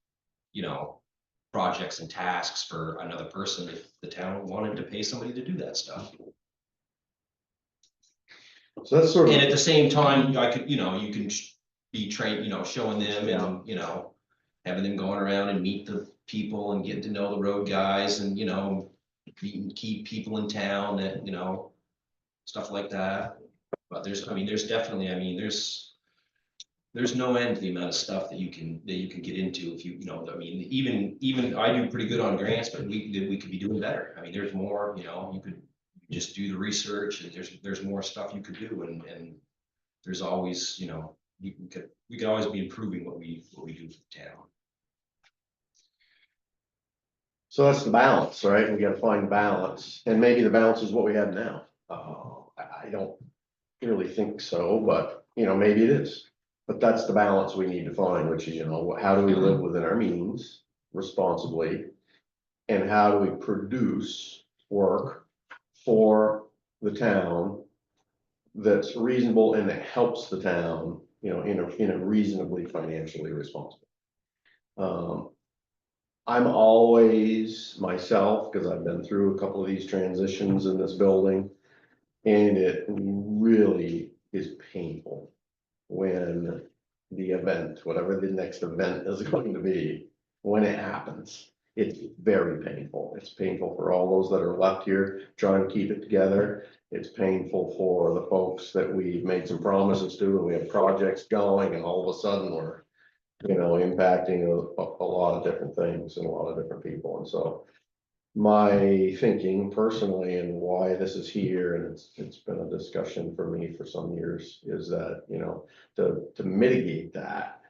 projects and tasks for another person if the town wanted to pay somebody to do that stuff. so that's sort of. And at the same time, I could, you can be trained, showing them and, having them going around and meet the people and getting to know the road guys and, meeting key people in town that, stuff like that. But there's definitely, there's no end to the amount of stuff that you can get into if even I do pretty good on grants, but we could be doing better. I mean, there's more, you could just do the research and there's more stuff you could do and there's always, we could always be improving what we do for the town. So that's the balance, right? We gotta find balance, and maybe the balance is what we have now. I don't really think so, but maybe it is. But that's the balance we need to find, which is, how do we live within our means responsibly? And how do we produce work for the town that's reasonable and that helps the town, in a reasonably financially responsible. I'm always myself, because I've been through a couple of these transitions in this building, and it really is painful when the event, whatever the next event is going to be, when it happens. It's very painful. It's painful for all those that are left here trying to keep it together. It's painful for the folks that we've made some promises to, and we have projects going, and all of a sudden we're, impacting a lot of different things and a lot of different people. And so my thinking personally and why this is here, and it's been a discussion for me for some years, is that, to mitigate that,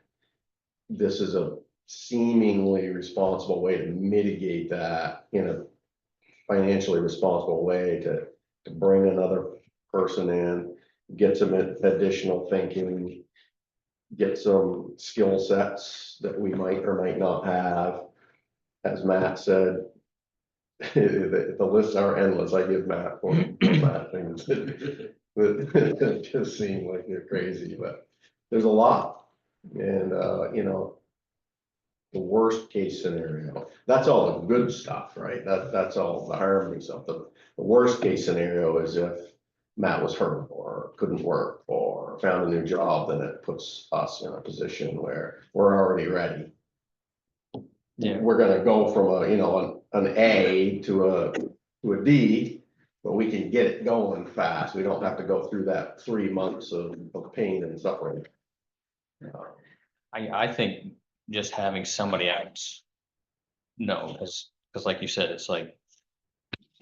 this is a seemingly responsible way to mitigate that in a financially responsible way to bring another person in, get some additional thinking, get some skill sets that we might or might not have. As Matt said, the lists are endless. I give Matt for Matt things that just seem like they're crazy, but there's a lot. And the worst case scenario, that's all the good stuff, right? That's all the harmony stuff. The worst case scenario is if Matt was hurt or couldn't work or found a new job, then it puts us in a position where we're already ready. Yeah. We're gonna go from an A to a D, but we can get it going fast. We don't have to go through that 3 months of pain and suffering. I think just having somebody else know, because like you said, it's like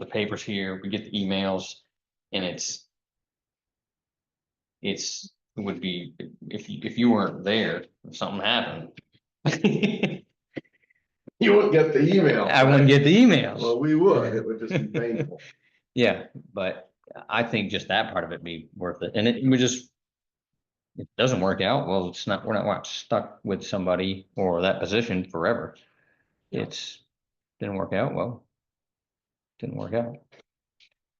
the paper's here, we get the emails, and it would be, if you weren't there, if something happened. You wouldn't get the email. I wouldn't get the emails. Well, we would. It would just be painful. Yeah, but I think just that part of it be worth it, and it doesn't work out, well, we're not stuck with somebody or that position forever. Didn't work out, well, didn't work out.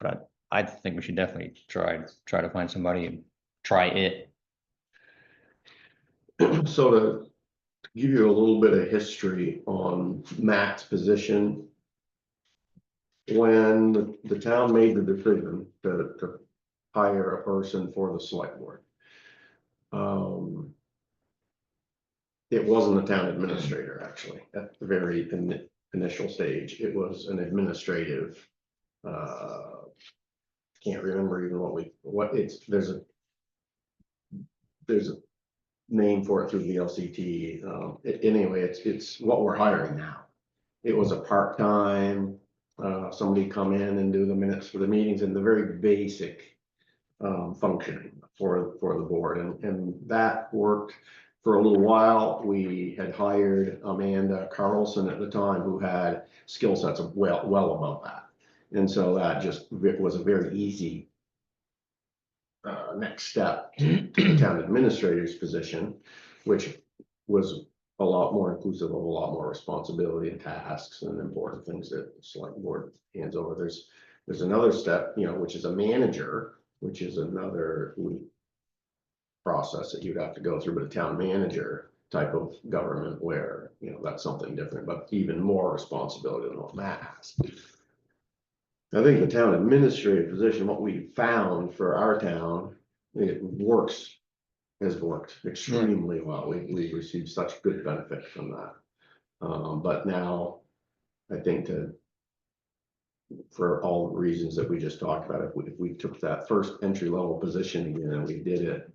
But I think we should definitely try to find somebody and try it. So to give you a little bit of history on Matt's position. When the town made the decision to hire a person for the select board. It wasn't a town administrator, actually, at the very initial stage. It was an administrative. Can't remember even there's a name for it through the LCT. Anyway, it's what we're hiring now. It was a part-time, somebody come in and do the minutes for the meetings and the very basic functioning for the board, and that worked for a little while. We had hired Amanda Carlson at the time, who had skill sets of well above that, and so that it was a very easy next step to the town administrator's position, which was a lot more inclusive of a lot more responsibility and tasks and important things that the select board hands over. There's another step, which is a manager, which is another process that you'd have to go through, but a town manager type of government where, that's something different, but even more responsibility than what Matt has. I think the town administrative position, what we found for our town, has worked extremely well. We received such good benefit from that. But now I think for all the reasons that we just talked about, if we took that first entry level position again and we did it,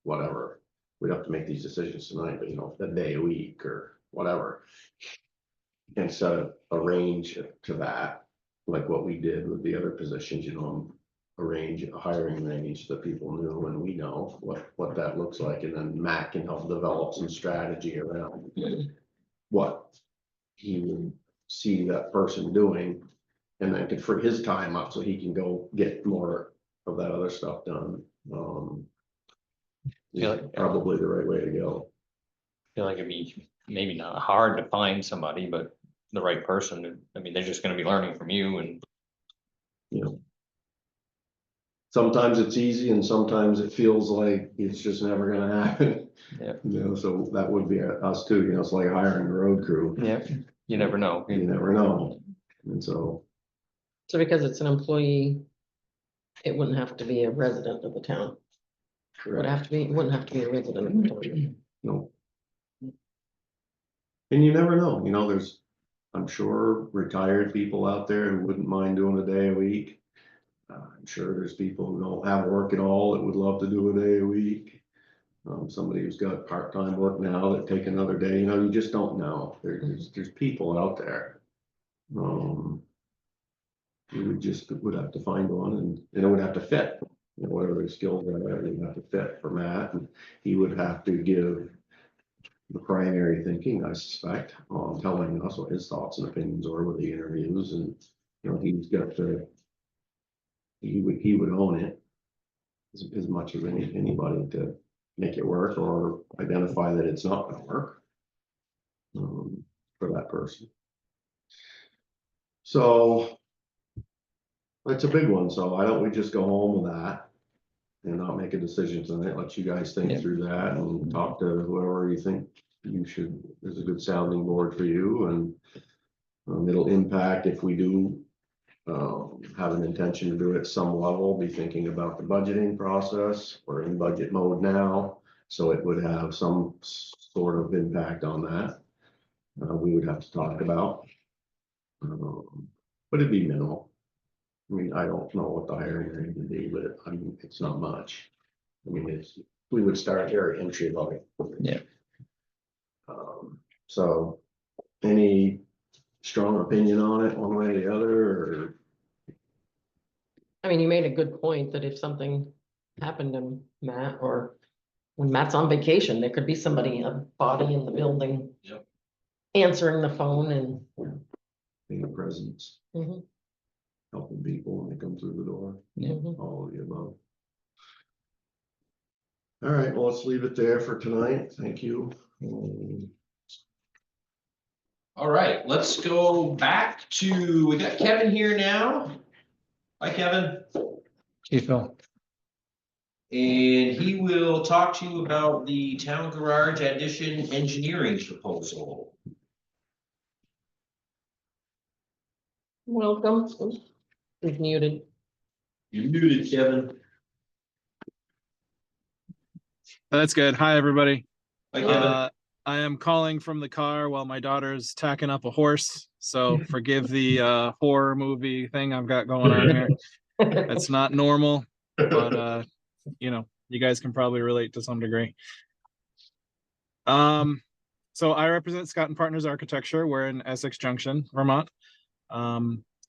whatever, we'd have to make these decisions tonight, but a day a week or whatever. And set a range to that, like what we did with the other positions, a hiring range that people knew and we know what that looks like. And then Matt can help develop some strategy around what he would see that person doing, and then could free his time up so he can go get more of that other stuff done. Probably the right way to go. Feel like it'd be maybe not hard to find somebody, but the right person. I mean, they're just gonna be learning from you and. Sometimes it's easy and sometimes it feels like it's just never gonna happen. Yeah. So that would be us too, it's like hiring a road crew. Yeah, you never know. You never know. And so. So because it's an employee, it wouldn't have to be a resident of the town. It wouldn't have to be a resident of the town. No. And you never know, I'm sure retired people out there who wouldn't mind doing a day a week. I'm sure there's people who don't have work at all that would love to do a day a week. Somebody who's got part-time work now that take another day, you just don't know. There's people out there. You would have to find one and it would have to fit, whatever their skills are, it would have to fit for Matt, and he would have to give the primary thinking, I suspect, on telling us what his thoughts and opinions are with the interviews, and he would own it as much as anybody to make it work or identify that it's not gonna work for that person. So it's a big one, so why don't we just go home with that and not make a decision tonight, let you guys think through that and talk to whoever you think is a good sounding board for you, and it'll impact if we do have an intention to do it at some level, be thinking about the budgeting process. We're in budget mode now, so it would have some sort of impact on that. We would have to talk about, but it'd be minimal. I mean, I don't know what the hiring rate would be, but it's not much. I mean, we would start very entry level. Yeah. So any strong opinion on it one way or the other, or? I mean, you made a good point that if something happened to Matt, or when Matt's on vacation, there could be somebody, a body in the building. Yep. Answering the phone and. Being a presence. Mhm. Helping people when they come through the door. Mhm. All of the above. All right, well, let's leave it there for tonight. Thank you. All right, let's go back to, we got Kevin here now. Hi, Kevin. Chief Phil. And he will talk to you about the town garage addition engineering proposal. Welcome. He's muted. You're muted, Kevin. That's good. Hi, everybody. Hi, Kevin. I am calling from the car while my daughter's tacking up a horse. So forgive the horror movie thing I've got going on here. It's not normal, but you know, you guys can probably relate to some degree. So I represent Scott and Partners Architecture. We're in Essex Junction, Vermont.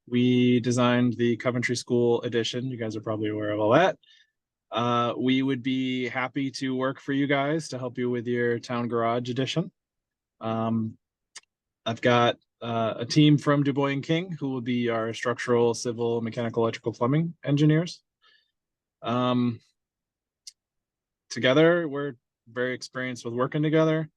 We designed the Coventry School addition. You guys are probably aware of all that. We would be happy to work for you guys to help you with your town garage addition. I've got a team from Du Bois and King who will be our structural, civil, mechanical, electrical, plumbing engineers. Together, we're very experienced with working together.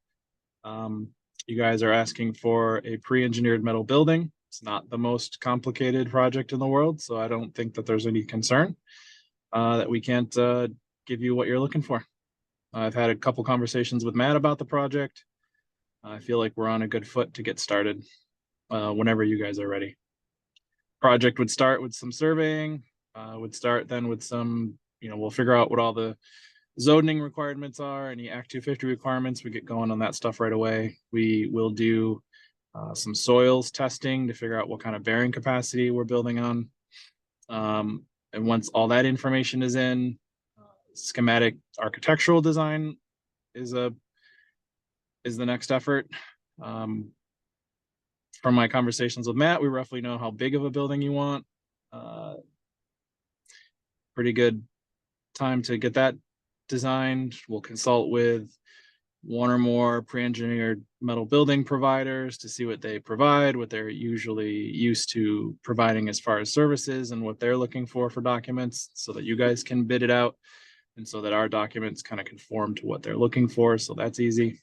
You guys are asking for a pre-engineered metal building. It's not the most complicated project in the world, so I don't think that there's any concern that we can't give you what you're looking for. I've had a couple conversations with Matt about the project. I feel like we're on a good foot to get started whenever you guys are ready. Project would start with some surveying, would start then with some, we'll figure out what all the zoning requirements are, any Act 250 requirements. We get going on that stuff right away. We will do some soils testing to figure out what kind of bearing capacity we're building on. And once all that information is in, schematic architectural design is the next effort. From my conversations with Matt, we roughly know how big of a building you want. Pretty good time to get that designed. We'll consult with one or more pre-engineered metal building providers to see what they provide, what they're usually used to providing as far as services and what they're looking for documents, so that you guys can bid it out and so that our documents kind of conform to what they're looking for. So that's easy.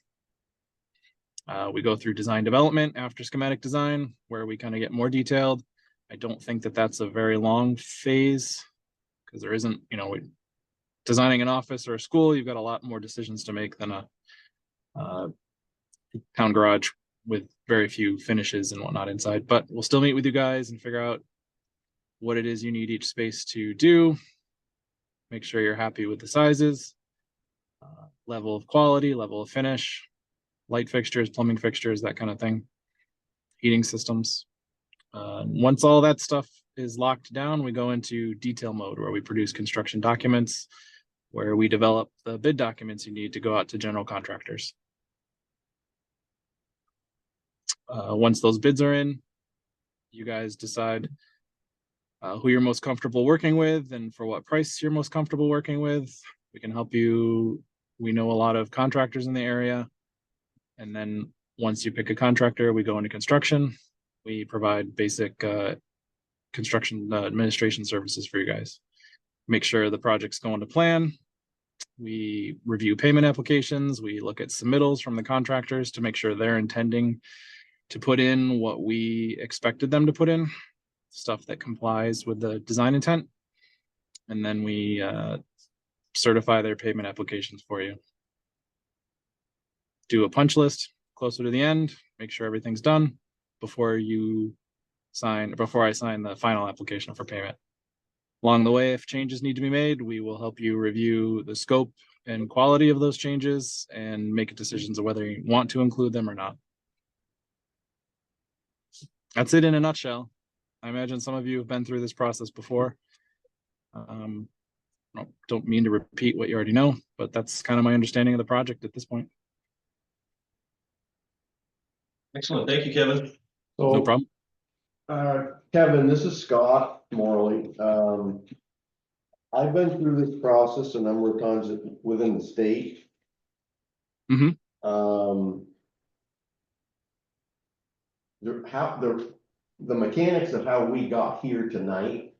We go through design development after schematic design, where we kind of get more detailed. I don't think that that's a very long phase because there isn't, designing an office or a school, you've got a lot more decisions to make than a town garage with very few finishes and whatnot inside. But we'll still meet with you guys and figure out what it is you need each space to do. Make sure you're happy with the sizes, level of quality, level of finish, light fixtures, plumbing fixtures, that kind of thing, heating systems. Once all that stuff is locked down, we go into detail mode where we produce construction documents, where we develop the bid documents you need to go out to general contractors. Once those bids are in, you guys decide who you're most comfortable working with and for what price you're most comfortable working with. We can help you. We know a lot of contractors in the area. And then once you pick a contractor, we go into construction. We provide basic construction administration services for you guys. Make sure the project's going to plan. We review payment applications. We look at submittals from the contractors to make sure they're intending to put in what we expected them to put in, stuff that complies with the design intent. And then we certify their payment applications for you. Do a punch list closer to the end, make sure everything's done before I sign the final application for payment. Along the way, if changes need to be made, we will help you review the scope and quality of those changes and make decisions of whether you want to include them or not. That's it in a nutshell. I imagine some of you have been through this process before. Don't mean to repeat what you already know, but that's kind of my understanding of the project at this point. Excellent. Thank you, Kevin. So, No problem. Kevin, this is Scott Morley. I've been through this process a number of times within the state. Mhm. The mechanics of how we got here tonight,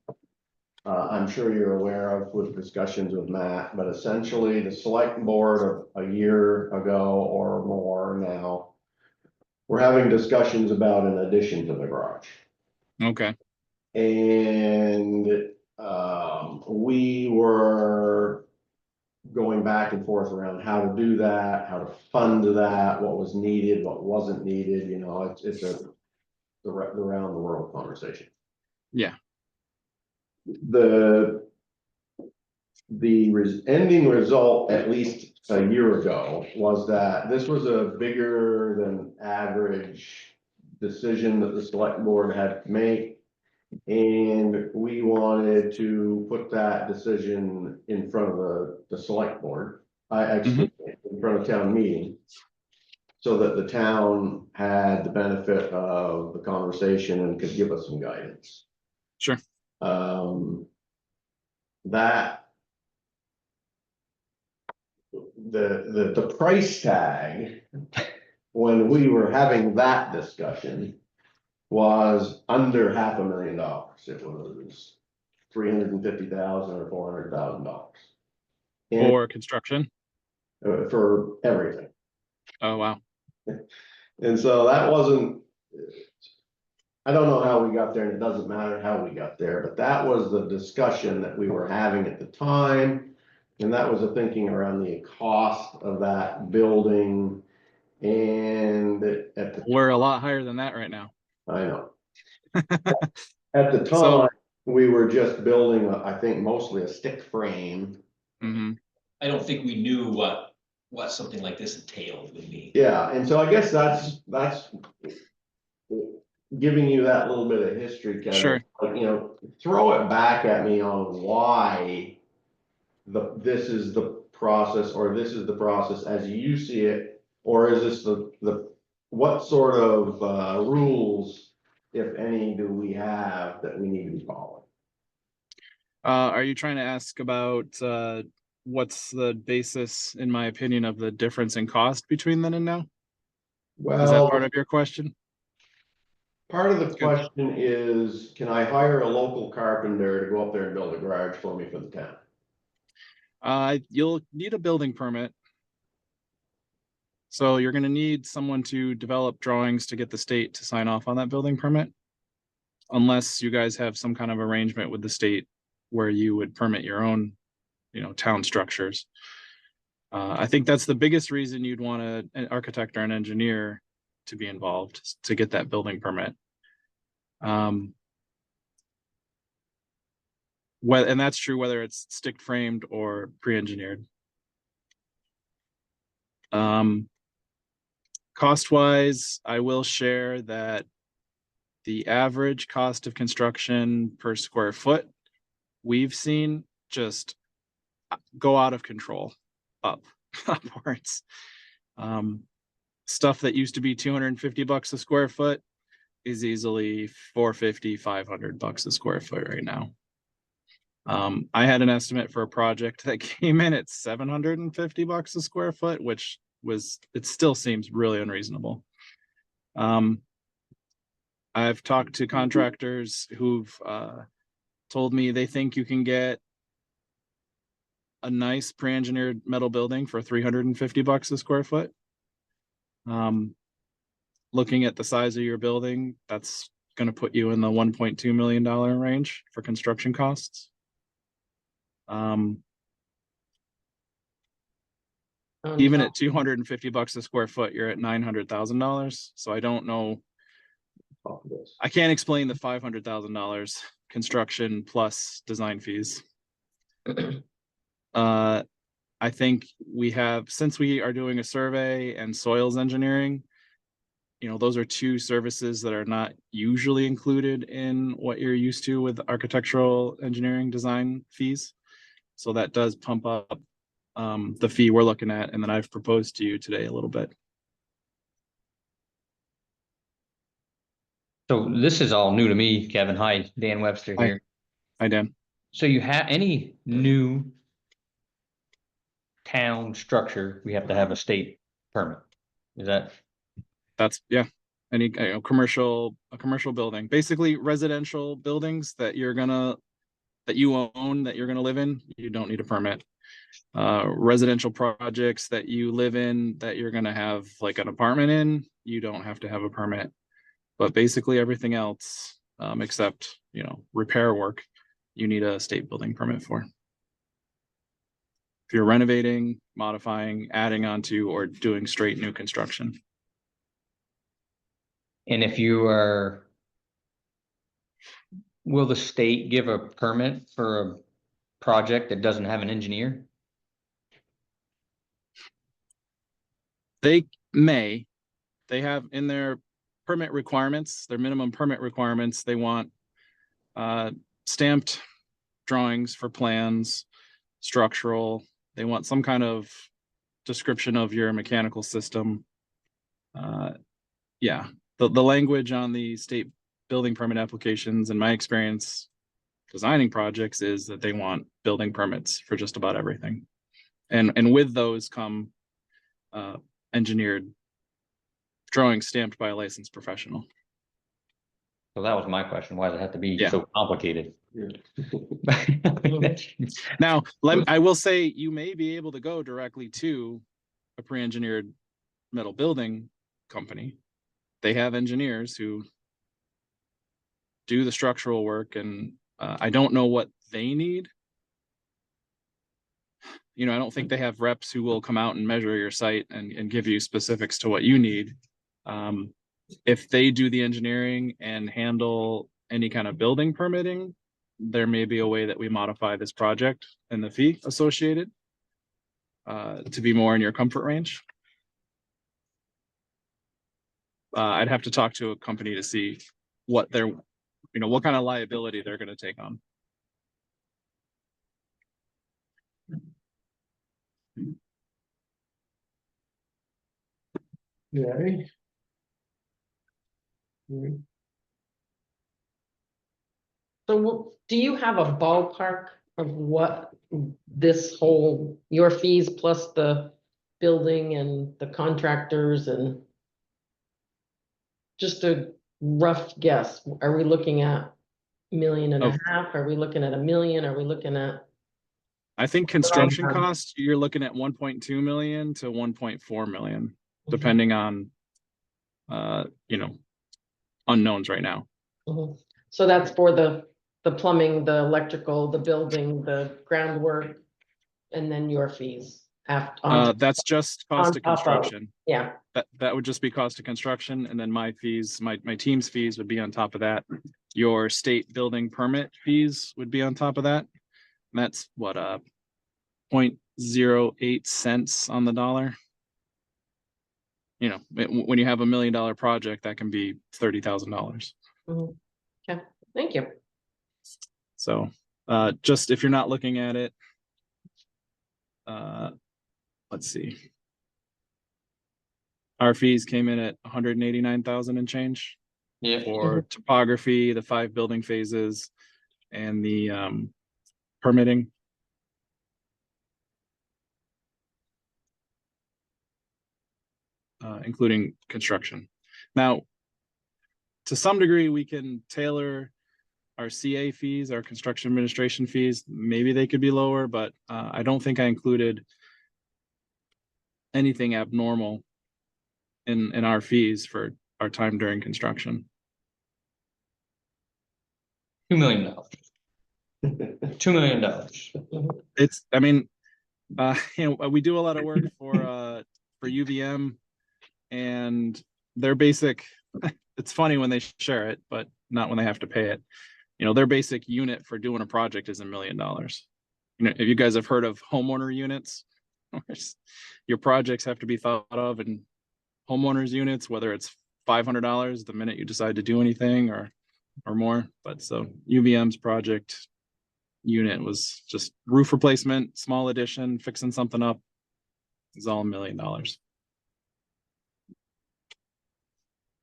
I'm sure you're aware of with discussions with Matt, but essentially the select board of a year ago or more now, we're having discussions about an addition to the garage. Okay. And we were going back and forth around how to do that, how to fund that, what was needed, what wasn't needed, you know, it's the around the world conversation. Yeah. The ending result, at least a year ago, was that this was a bigger than average decision that the select board had to make. And we wanted to put that decision in front of the select board, in front of town meeting. So that the town had the benefit of the conversation and could give us some guidance. Sure. That the price tag, when we were having that discussion, was under $500,000. It was $350,000 or $400,000. For construction. For everything. Oh, wow. And so that wasn't, I don't know how we got there, and it doesn't matter how we got there, but that was the discussion that we were having at the time. And that was the thinking around the cost of that building. And at the, We're a lot higher than that right now. I know. At the time, So- we were just building, I think mostly a stick frame. Mhm. I don't think we knew what something like this entailed with me. Yeah, and so I guess that's giving you that little bit of history, kind of, Sure. like, you know, throw it back at me on why this is the process, or this is the process as you see it, or is this the what sort of rules, if any, do we have that we need to be following? Are you trying to ask about what's the basis, in my opinion, of the difference in cost between then and now? Is that part Well, of your question? part of the question is, can I hire a local carpenter to go up there and build a garage for me for the town? You'll need a building permit. So you're going to need someone to develop drawings to get the state to sign off on that building permit. Unless you guys have some kind of arrangement with the state where you would permit your own, you know, town structures. I think that's the biggest reason you'd want an architect or an engineer to be involved, to get that building permit. And that's true whether it's stick framed or pre-engineered. Cost wise, I will share that the average cost of construction per square foot we've seen just go out of control, upwards. Stuff that used to be $250 a square foot is easily $450, $500 a square foot right now. I had an estimate for a project that came in at $750 a square foot, which it still seems really unreasonable. I've talked to contractors who've told me they think you can get a nice pre-engineered metal building for $350 a square foot. Looking at the size of your building, that's going to put you in the $1.2 million range for construction costs. Even at $250 a square foot, you're at $900,000. So I don't know. I can't explain the $500,000 construction plus design fees. I think since we are doing a survey and soils engineering, you know, those are two services that are not usually included in what you're used to with architectural engineering design fees. So that does pump up the fee we're looking at, and then I've proposed to you today a little bit. So this is all new to me, Kevin. Hi, Dan Webster Hi. here. Hi, Dan. So you have any new town structure, we have to have a state permit. Is that? Yeah. Any commercial building, basically residential buildings that you own, that you're gonna live in, you don't need a permit. Residential projects that you live in, that you're gonna have like an apartment in, you don't have to have a permit. But basically everything else, except, you know, repair work, you need a state building permit for. If you're renovating, modifying, adding onto, or doing straight new construction. And if you are, will the state give a permit for a project that doesn't have an engineer? They may, they have in their permit requirements, their minimum permit requirements, they want stamped drawings for plans, structural, they want some kind of description of your mechanical system. Yeah, the language on the state building permit applications, in my experience designing projects, is that they want building permits for just about everything. And with those come engineered drawings stamped by a licensed professional. So that was my question. Why does it have to be Yeah. so complicated? Now, I will say you may be able to go directly to a pre-engineered metal building company. They have engineers who do the structural work, and I don't know what they need. You know, I don't think they have reps who will come out and measure your site and give you specifics to what you need. If they do the engineering and handle any kind of building permitting, there may be a way that we modify this project and the fee associated to be more in your comfort range. I'd have to talk to a company to see what their, you know, what kind of liability they're going to take on. Yeah. So do you have a ballpark of what this whole, your fees plus the building and the contractors and just a rough guess? Are we looking at $1.5 million? Are we looking at $1 million? Are we looking at? I think construction costs, you're looking at 1.2 million to 1.4 million, depending on, you know, unknowns right now. Mhm. So that's for the plumbing, the electrical, the building, the groundwork, and then your fees. That's just cost of on top of- construction. Yeah, That would just be cost of construction, and then my fees, my team's fees would be on top of that. Your state building permit fees would be on top of that. And that's what, 0.08 cents on the dollar. You know, when you have $1 million project, that can be $30,000. mhm. Okay, thank you. So, just if you're not looking at it, let's see. Our fees came in at 189,000 and change. Yeah. For topography, the 5 building phases, and the permitting. Including construction. Now, to some degree, we can tailor our CA fees, our construction administration fees. Maybe they could be lower, but I don't think I included anything abnormal in our fees for our time during construction. $2 million. $2 million. It's, I mean, you know, we do a lot of work for UVM, and their basic, it's funny when they share it, but not when they have to pay it. You know, their basic unit for doing a project is $1 million. You know, if you guys have heard of homeowner units, your projects have to be thought of in homeowners units, whether it's $500 the minute you decide to do anything or more. But so UVM's project unit was just roof replacement, small addition, fixing something up. It's all $1 million.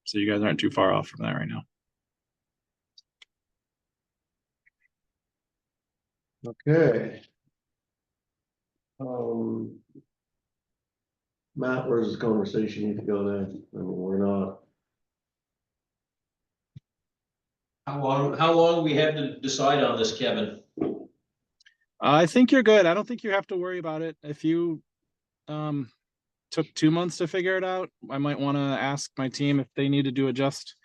So you guys aren't too far off from that right now. Okay. Matt, where's this conversation need to go then? I mean, we're not. How long we have to decide on this, Kevin? I think you're good. I don't think you have to worry about it. If you took 2 months to figure it out, I might want to ask my team if they needed to adjust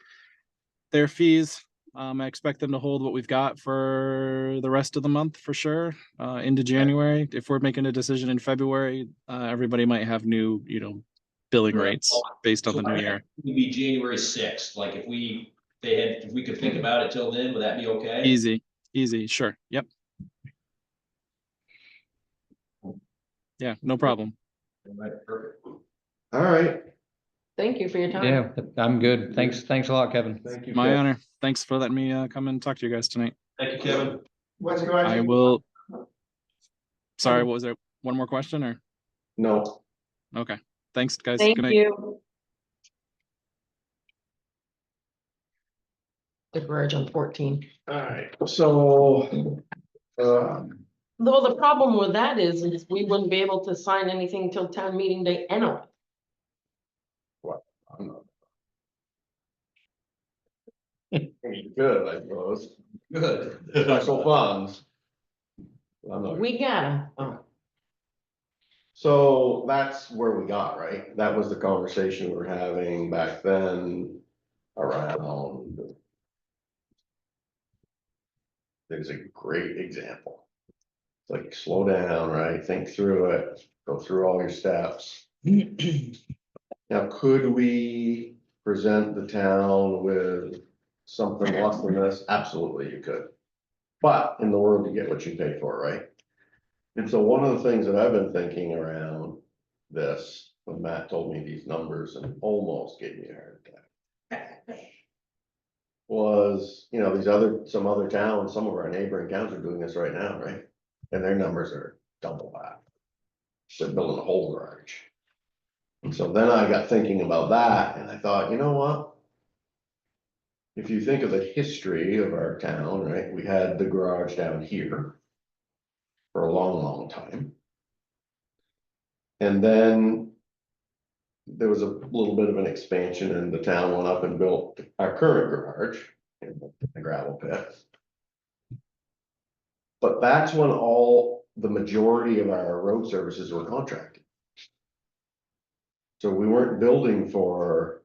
their fees I expect them to hold what we've got for the rest of the month for sure, into January. If we're making a decision in February, everybody might have new, billing rates based on the new year. It'd be January 6th, like if we could think about it till then, would that be okay? Easy, sure, yep. Yeah, no problem. All right, perfect. All right, Thank you for your time. Yeah, I'm good. Thanks a lot, Kevin. thank you. My Ken. honor. Thanks for letting me come and talk to you guys tonight. Thank you, Kevin. What's going on? I will. Sorry, what was there? One more question or? No, Okay, thanks, guys. Thank Good night. you. The garage on 14. all right, so, Though the problem with that is we wouldn't be able to sign anything till town meeting day anyway. I'm not- good, I suppose, Good. special funds. I'm not- We gotta, oh, So that's where we got, right? That was the conversation we were having back then around. There's a great example. It's like, slow down, right? Think through it, go through all your steps. Now, could we present the town with something less than this? Absolutely, you could. But in the world, you get what you pay for, right? And so one of the things that I've been thinking around this, when Matt told me these numbers and almost gave me a heart attack. Was, some other towns, some of our neighboring towns are doing this right now, right? And their numbers are double that. They're building a whole garage. And so then I got thinking about that and I thought, you know what? If you think of the history of our town, right, we had the garage down here for a long, long time. And then there was a little bit of an expansion and the town went up and built our current garage in the gravel pit. But that's when the majority of our road services were contracted. So we weren't building for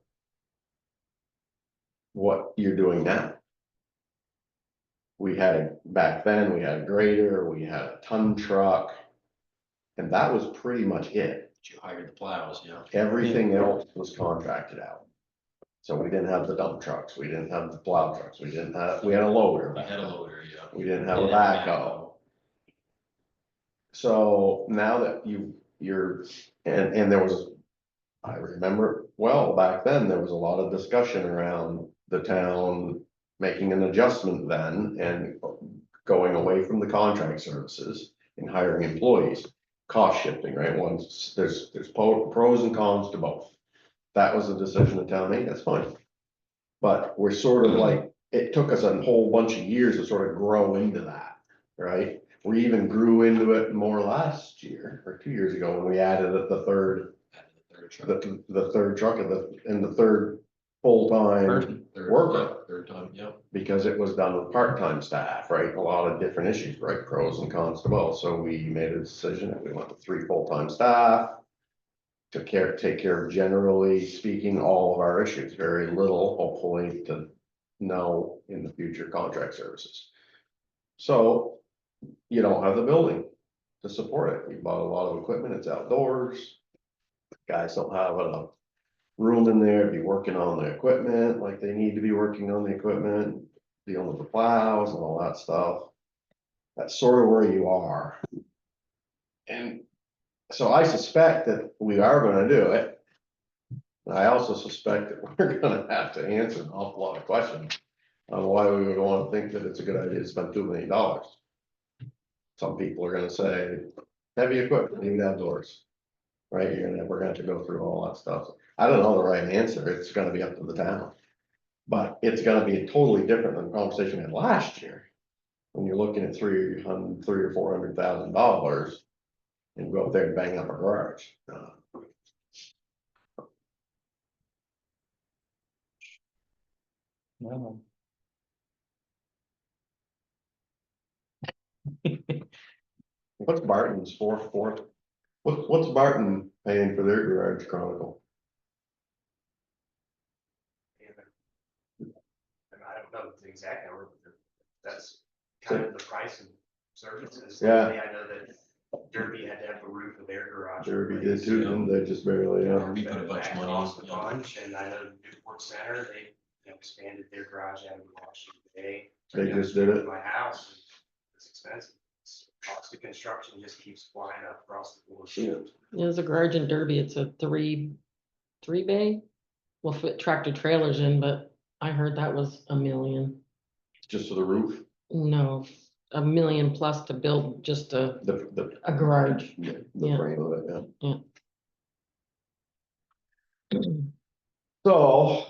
what you're doing now. Back then, we had a grader, we had a ton truck. And that was pretty much it. You hired the plows, yeah. Everything else was contracted out. So we didn't have the dump trucks, we didn't have the plow trucks, we had a loader. We had a loader, yeah. We didn't have a backhoe. So now that and there was, I remember, well, back then, there was a lot of discussion around the town making an adjustment then and going away from the contract services and hiring employees, cost shifting, right? There's pros and cons to both. That was the decision the town made, that's fine. But we're sort of like, it took us a whole bunch of years to sort of grow into that, right? We even grew into it more last year or 2 years ago when we added the third truck and the third full-time worker. Third time, yeah. Because it was done with part-time staff, right? A lot of different issues, right? Pros and cons to both. So we made a decision that we went with 3 full-time staff. To take care of, generally speaking, all of our issues, very little, hopefully, to know in the future contract services. So you don't have the building to support it. We bought a lot of equipment, it's outdoors. Guys don't have enough room in there to be working on the equipment like they need to be working on the equipment, dealing with the plows and all that stuff. That's sort of where you are. And so I suspect that we are gonna do it. I also suspect that we're gonna have to answer an awful lot of questions on why we would want to think that it's a good idea to spend $2 million. Some people are gonna say, heavy equipment, leave it outdoors. Right, we're gonna have to go through all that stuff. I don't know the right answer, it's gonna be up to the town. But it's gonna be totally different than the conversation we had last year. When you're looking at $300,000 or $400,000 and go up there and bang up a garage. No. What's Barton's what's Barton paying for their garage chronicle? And I don't don't know the exact number, but that's kind of the price of services. Yeah. I know that Derby had to have the roof of their garage. Derby did replaced. too, didn't they? Just barely, yeah. We put a bunch of That money cost a in. bunch, and I know Newport Center, they expanded their garage out of Washington Day. They just did it. My house, it's expensive. Cost of construction just keeps flying up across the board. There's a garage in Derby, it's a three bay. Will fit tractor trailers in, but I heard that was $1 million. Just for the roof, No, $1 million plus to build just a garage. the Yeah. frame of it, yeah. Yeah. So,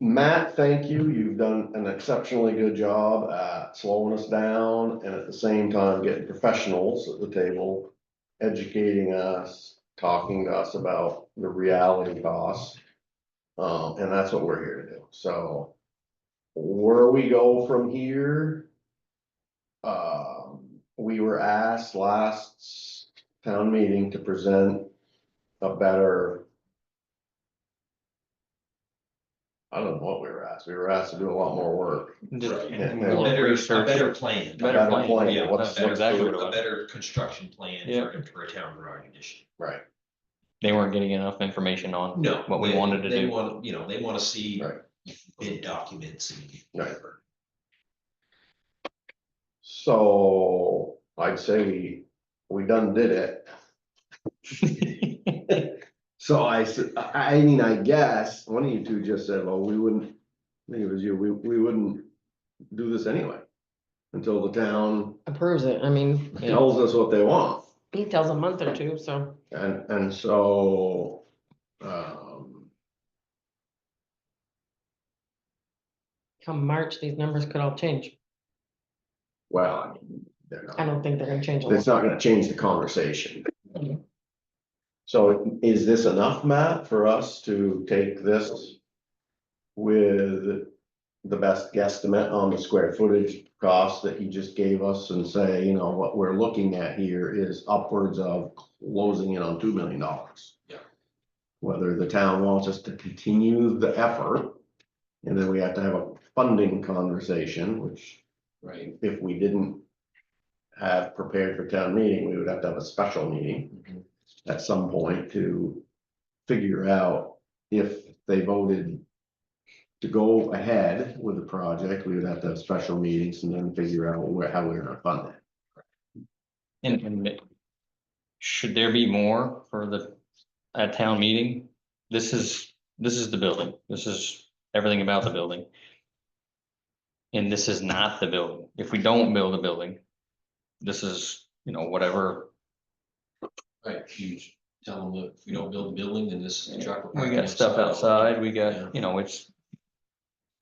Matt, thank you. You've done an exceptionally good job at slowing us down and at the same time getting professionals at the table, educating us, talking to us about the reality costs. And that's what we're here to do. So where we go from here, we were asked last town meeting to present a better, I don't know what we were asked. We were asked to do a lot more work. Just Yeah. more A research. better plan. Better plan. Yeah, What's a better, exactly what it a was. better construction plan Yeah. for a town garage addition. Right, They weren't getting enough information on No. what we wanted to They do. want, they want to see right, bid documents and right. whatever. So I'd say we done did it. So I said, I mean, I guess, one of you two just said, well, we wouldn't, I think it was you, we wouldn't do this anyway. Until the town Approves it, I mean, tells us what they want, he tells a month or two, so. and so. Come March, these numbers could all change. Well, I mean, they're I not, don't think they're gonna change a it's lot. not gonna change the conversation. Mhm. So is this enough, Matt, for us to take this with the best guesstimate on the square footage cost that you just gave us and say, what we're looking at here is upwards of closing in on $2 million? Yeah. Whether the town wants us to continue the effort, and then we have to have a funding conversation, which Right. if we didn't have prepared for town meeting, we would have to have a special meeting at some point to figure out if they voted to go ahead with the project, we would have to have special meetings and then figure out how we're gonna fund it. And should there be more for at town meeting? This is the building. This is everything about the building. And this is not the building. If we don't build a building, this is, whatever. Right, you tell them that if we don't build a building, then this is the truck. We got stuff outside, we got, it's,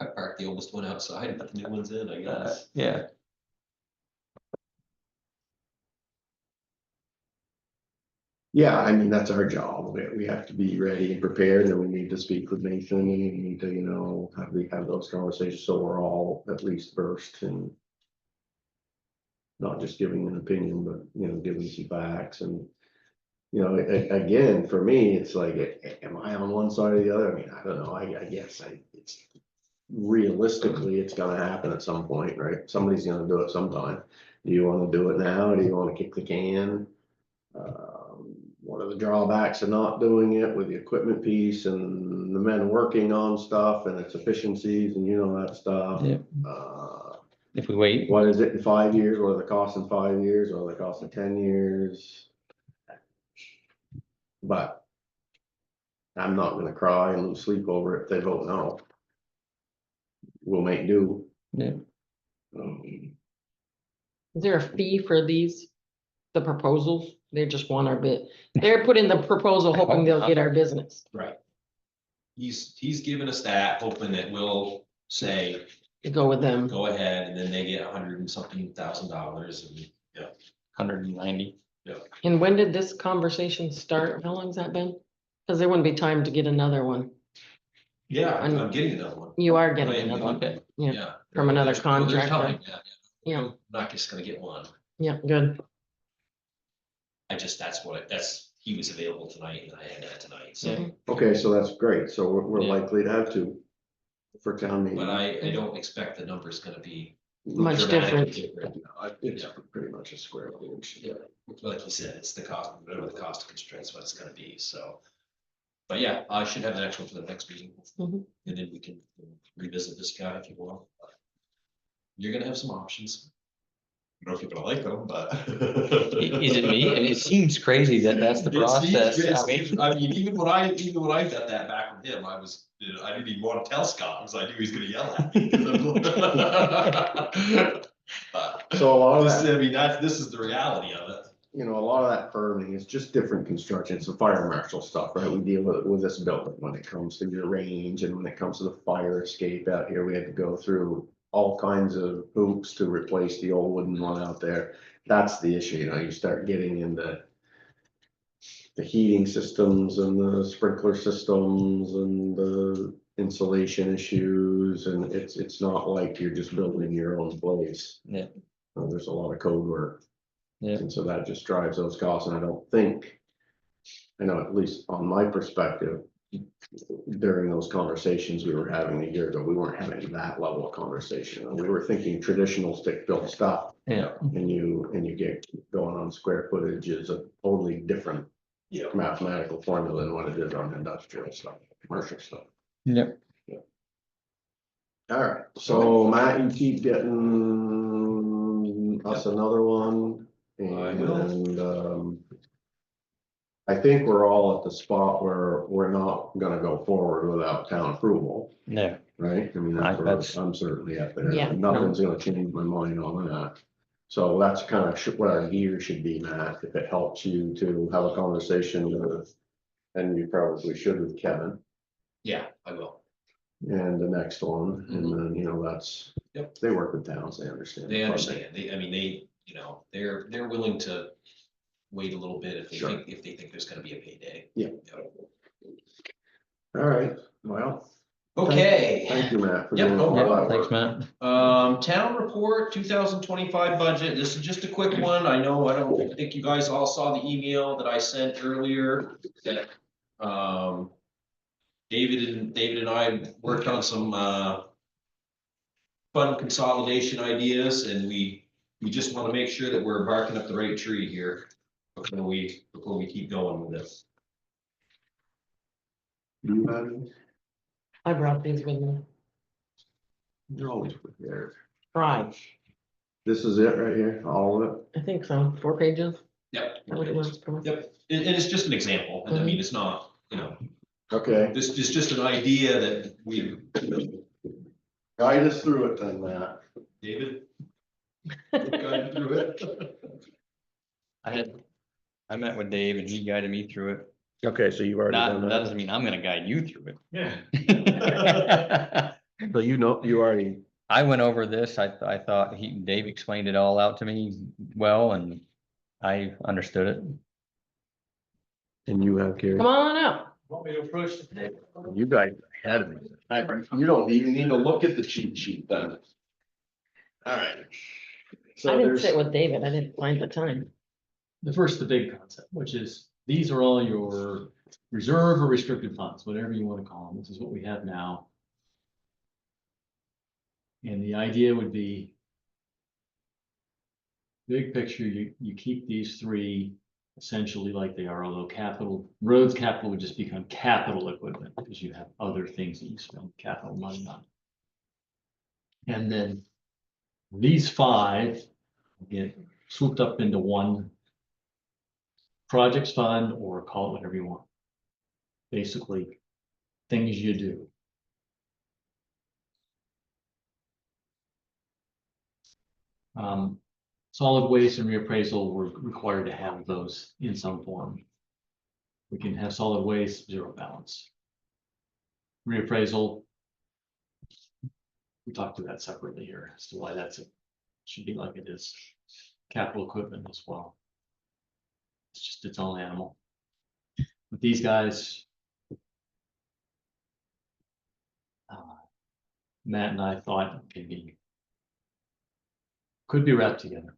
I parked the oldest one outside and put the new ones in, I guess. yeah. Yeah, I mean, that's our job. We have to be ready and prepared, and we need to speak with Nathan, and we need to, have those conversations, so we're all at least versed and not just giving an opinion, but, giving some facts and, again, for me, it's like, am I on one side or the other? I mean, I don't know. I guess it's realistically, it's gonna happen at some point, right? Somebody's gonna do it sometime. Do you wanna do it now? Do you wanna kick the can? What are the drawbacks of not doing it with the equipment piece and the men working on stuff and its efficiencies and that stuff? Yeah. If we wait. What is it in 5 years? What are the costs in 5 years? What are the costs in 10 years? But I'm not gonna cry and lose sleep over it if they vote no. We'll make do. Yeah. Is there a fee for the proposals? They just want our bid. They're putting the proposal hoping they'll get our business. Right. He's given us that, hoping that we'll say, Go with them. go ahead, and then they get $100 and something thousand and, 190. And when did this conversation start? How long's that been? Because there wouldn't be time to get another one. yeah, I'm getting another one. You are getting I am another one. Okay. Yeah. From another There's contractor. time, Yeah. I'm not just gonna get one. Yeah, good. He was available tonight and I had that tonight, so. Mhm. Okay, so that's great. So we're Yeah. likely to have two. For town meeting. but I don't expect the number's gonna be Much dramatically different. It's pretty much a square inch. Yeah, like you said, it's the cost, whatever the cost of construction is what it's gonna be, so. But yeah, I should have the next one for the next meeting. Mhm. And then we can revisit this guy if you want. You're gonna have some options. I don't know if you're gonna like them, but. Is it me? And it seems crazy that that's the process. I mean, even when I got that back from him, I was, I didn't even want to tell Scott, because I knew he was gonna yell at me. But So a lot of this, that, I mean, this is the reality of it. you know, a lot of that permitting is just different construction. It's the fire marshal stuff, right? We deal with this building when it comes to your range and when it comes to the fire escape out here, we had to go through all kinds of hoops to replace the old wooden one out there. That's the issue, you know, you start getting into the heating systems and the sprinkler systems and the insulation issues, and it's not like you're just building your own place. Yeah. There's a lot of code work. Yeah. And so that just drives those costs, and I don't think, I know at least on my perspective, during those conversations we were having a year ago, we weren't having that level of conversation. We were thinking traditional stick-built stuff. Yeah. And you get going on square footage is a totally different mathematical formula than what it is on industrial stuff, commercial stuff. Yep. All right, so Matt, you keep getting us another one, and I think we're all at the spot where we're not gonna go forward without town approval, No. right? I mean, that's That's- where I'm certainly at there. Yeah. Nothing's gonna change my mind on that. So that's kind of what our gear should be, Matt, if it helps you to have a conversation with, and you probably should with Kevin. Yeah, I will. And the next one, and then, you know, that's, Yep. they work with towns, they understand. They understand, I mean, you know, they're willing to wait a little bit if they Sure. think there's gonna be a payday. Yeah. All right, well. Okay. Thank you, Matt, for Yep, doing no all problem. that Thanks, work. Matt. Town report, 2025 budget. This is just a quick one. I know, I don't think you guys all saw the email that I sent earlier that, David and I worked on some, fund consolidation ideas, and we just want to make sure that we're barking up the right tree here before we keep going with this. You have any? I brought these with me. You're always prepared. Try. This is it right here, all of it? I think so. 4 pages. Yep. That what it was? Yep, and it's just an example, and I mean, it's not, you know, Okay, this is just an idea that we, guide us through it then, Matt. David. Guide through it. I met with Dave and he guided me through it. Okay, so you've already Not, done that that. doesn't mean I'm gonna guide you through it. Yeah. So you know, you already, I went over this, I thought Dave explained it all out to me well, and I understood it. and you have, Gary. Come on up. Want me to approach the table? You guys ahead of me. You don't even need to look at the cheat sheet then. All right. I So didn't there's, sit with David. I didn't find the time. The big concept, which is, these are all your reserve or restricted funds, whatever you want to call them. This is what we have now. And the idea would be, big picture, you keep these three essentially like they are, although roads capital would just become capital equipment because you have other things that you spend capital money on. And then these 5 get swooped up into one projects fund, or call it whatever you want. Basically, things you do. Solid waste and reappraisal, we're required to have those in some form. We can have solid waste, zero balance. Reappraisal. We talked to that separately here as to why should be like it is. Capital equipment as well. It's just its own animal. But these guys. Matt and I thought could be wrapped together.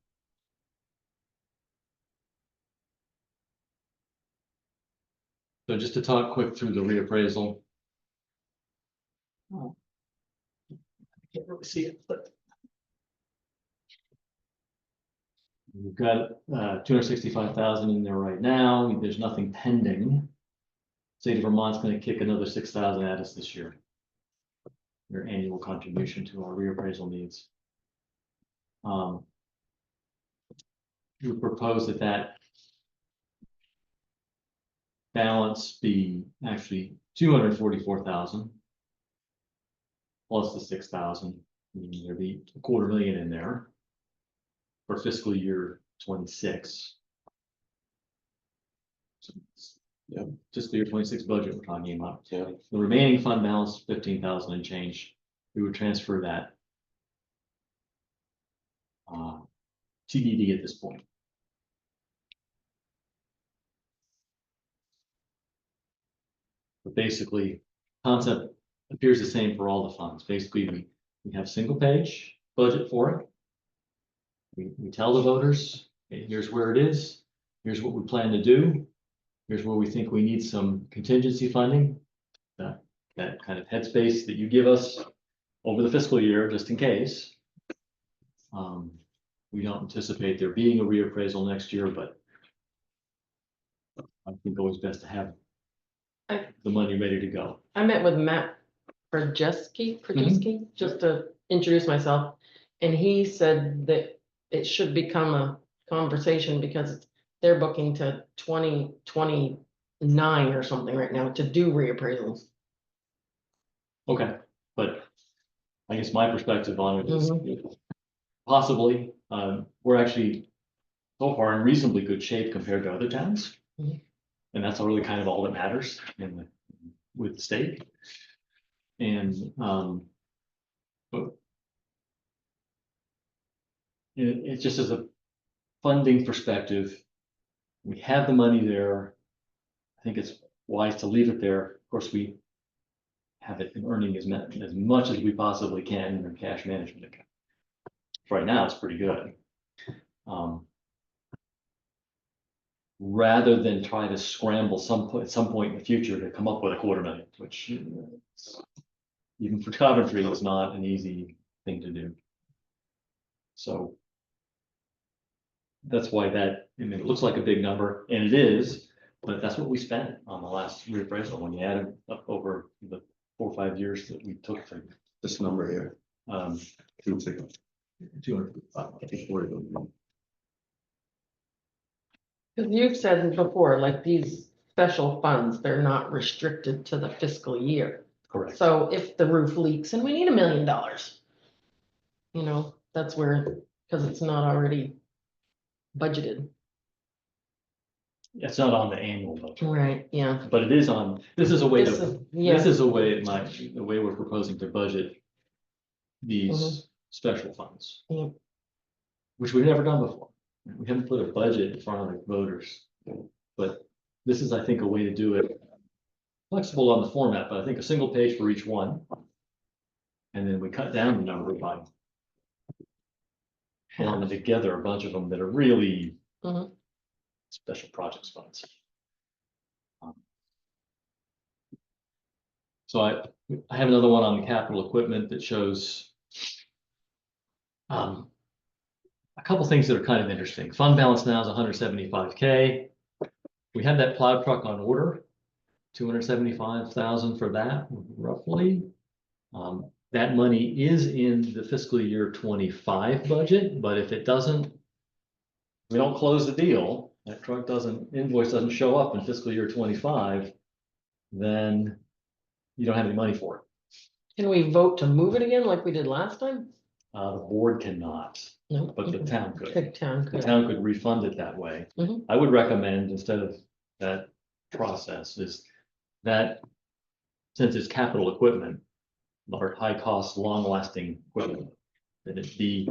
So just to talk quick through the reappraisal. Can't really see it, but. We've got 265,000 in there right now. There's nothing pending. State of Vermont's gonna kick another 6,000 at us this year. Their annual contribution to our reappraisal needs. We propose that balance be actually 244,000. Plus the 6,000, meaning there'd be $250,000 in there. For fiscal year 26. Yeah, fiscal year 26 budget we're talking about. Yeah. The remaining fund balance, 15,000 and change, we would transfer that. TBD at this point. But basically, concept appears the same for all the funds. Basically, we have single page budget for it. We tell the voters, hey, here's where it is, here's what we plan to do, here's where we think we need some contingency funding. That kind of headspace that you give us over the fiscal year, just in case. We don't anticipate there being a reappraisal next year, but I think always best to have the money ready to go. I met with Matt Prajeski, just to introduce myself. And he said that it should become a conversation because they're booking to 2029 or something right now to do reappraisals. Okay, but I guess my perspective on it is possibly, we're actually so far in reasonably good shape compared to other towns. Mhm. And that's really kind of all that matters with the state. And, but it just as a funding perspective, we have the money there. I think it's wise to leave it there. Of course, we have it earning as much as we possibly can in our cash management account. Right now, it's pretty good. Rather than try to scramble at some point in the future to come up with $250,000, which even for Coventry is not an easy thing to do. So that's why it looks like a big number, and it is, but that's what we spent on the last reappraisal when you add it up over the 4 or 5 years that we took for This number here. 200. I think 40. Because you've said before, like these special funds, they're not restricted to the fiscal year. Correct. So if the roof leaks and we need $1 million, that's where, because it's not already budgeted. It's not on the annual budget, Right, yeah. but it is on, this is a way This to, is, yeah, this is a way, the way we're proposing to budget these special funds. Yep. Which we've never done before. We haven't put a budget in front of the voters. But this is, I think, a way to do it. Flexible on the format, but I think a single page for each one. And then we cut down the number by forming together a bunch of them that are really special projects funds. So I have another one on the capital equipment that shows a couple things that are kind of interesting. Fund balance now is 175K. We have that plow truck on order, 275,000 for that, roughly. That money is in the fiscal year 25 budget, but if it doesn't, we don't close the deal, that truck invoice doesn't show up in fiscal year 25, then you don't have any money for it. Can we vote to move it again like we did last time? The board cannot, No. but the town could. The town The could. town could refund it that way. I would recommend, instead of that process, is that since it's capital equipment, or high cost, long lasting equipment, that it be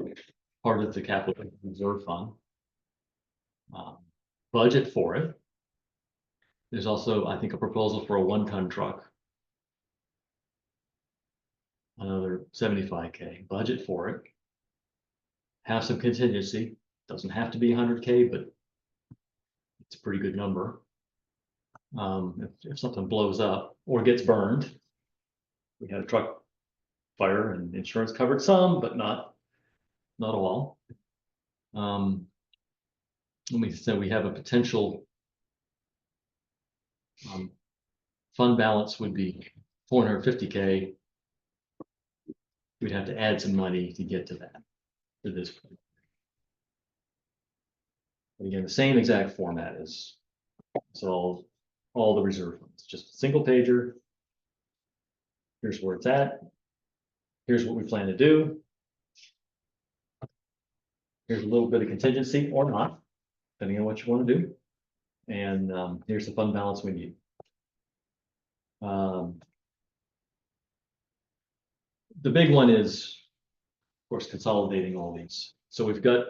part of the capital reserve fund. Budget for it. There's also, I think, a proposal for a 1-ton truck. Another 75K, budget for it. Have some contingency, doesn't have to be 100K, but it's a pretty good number. If something blows up or gets burned, we had a truck fire and insurance covered some, but not all. Let me say, we have a potential fund balance would be 450K. We'd have to add some money to get to that, to this point. But again, the same exact format as all the reserve funds, just a single pager. Here's where it's at. Here's what we plan to do. Here's a little bit of contingency or not, depending on what you want to do. And here's the fund balance we need. The big one is, of course, consolidating all these. So we've got,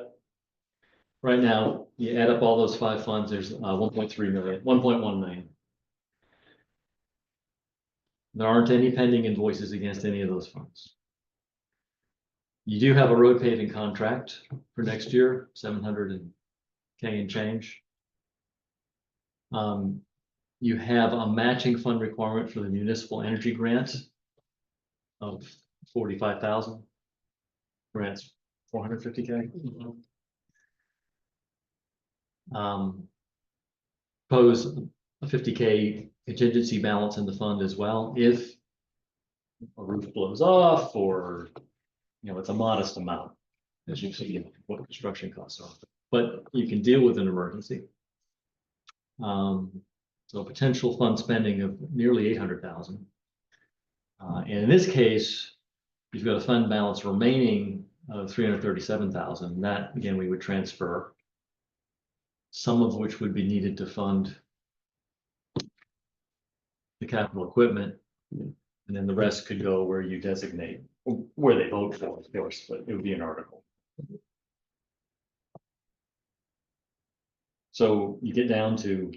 right now, you add up all those 5 funds, there's 1.3 million, 1.1 million. There aren't any pending invoices against any of those funds. You do have a road paving contract for next year, 700K and change. You have a matching fund requirement for the municipal energy grant of 45,000. Grants 450K. Pose a 50K contingency balance in the fund as well if a roof blows off, or it's a modest amount, as you see what construction costs are, but you can deal with an emergency. So potential fund spending of nearly 800,000. And in this case, you've got a fund balance remaining of 337,000. That again, we would transfer, some of which would be needed to fund the capital equipment, and then the rest could go where you designate, where they vote for, of course, but it would be an article. So you get down to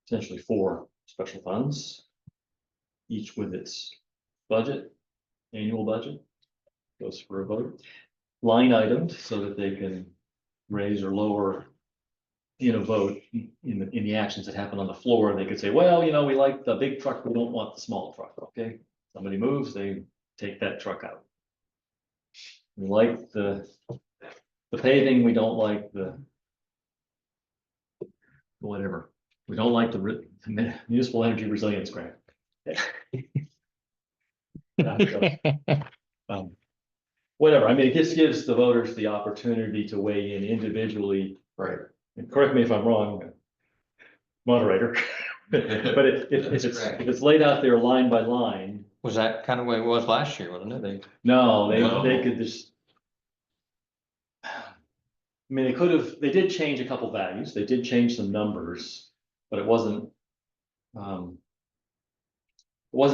essentially 4 special funds, each with its budget, annual budget, goes for a vote. Line items so that they can raise or lower in a vote in the actions that happen on the floor. They could say, well, we like the big truck, we don't want the small truck. Okay, somebody moves, they take that truck out. We like the paving, we don't like the whatever. We don't like the municipal energy resilience grant. Whatever. I mean, it just gives the voters the opportunity to weigh in individually. Right. And correct me if I'm wrong, moderator. But if it's laid out there line by line. Was that kind of way it was last year, wasn't it? No, they could just. I mean, they did change a couple values. They did change some numbers, but it wasn't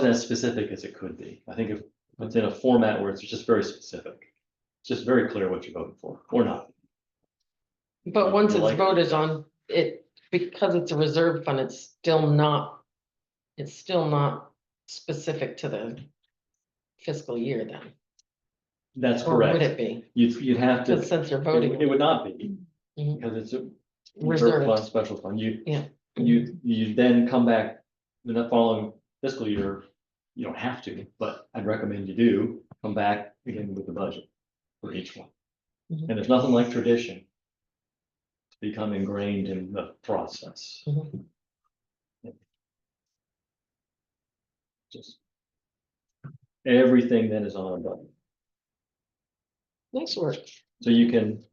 as specific as it could be. I think if it's in a format where it's just very specific, it's just very clear what you're voting for or not. But once You it's like it? voted on, it, because it's a reserve fund, it's still not specific to the fiscal year then. That's Or would correct. it be? You'd have to. Because since you're It voting. would not be, Mhm. because it's a Reserved. reserve fund, special fund. Yeah. You then come back in the following fiscal year. You don't have to, but I'd recommend you do come back again with the budget for each one. Mhm. And there's nothing like tradition to become ingrained in the process. Mhm. Just everything then is on a budget. Nice work. So you can,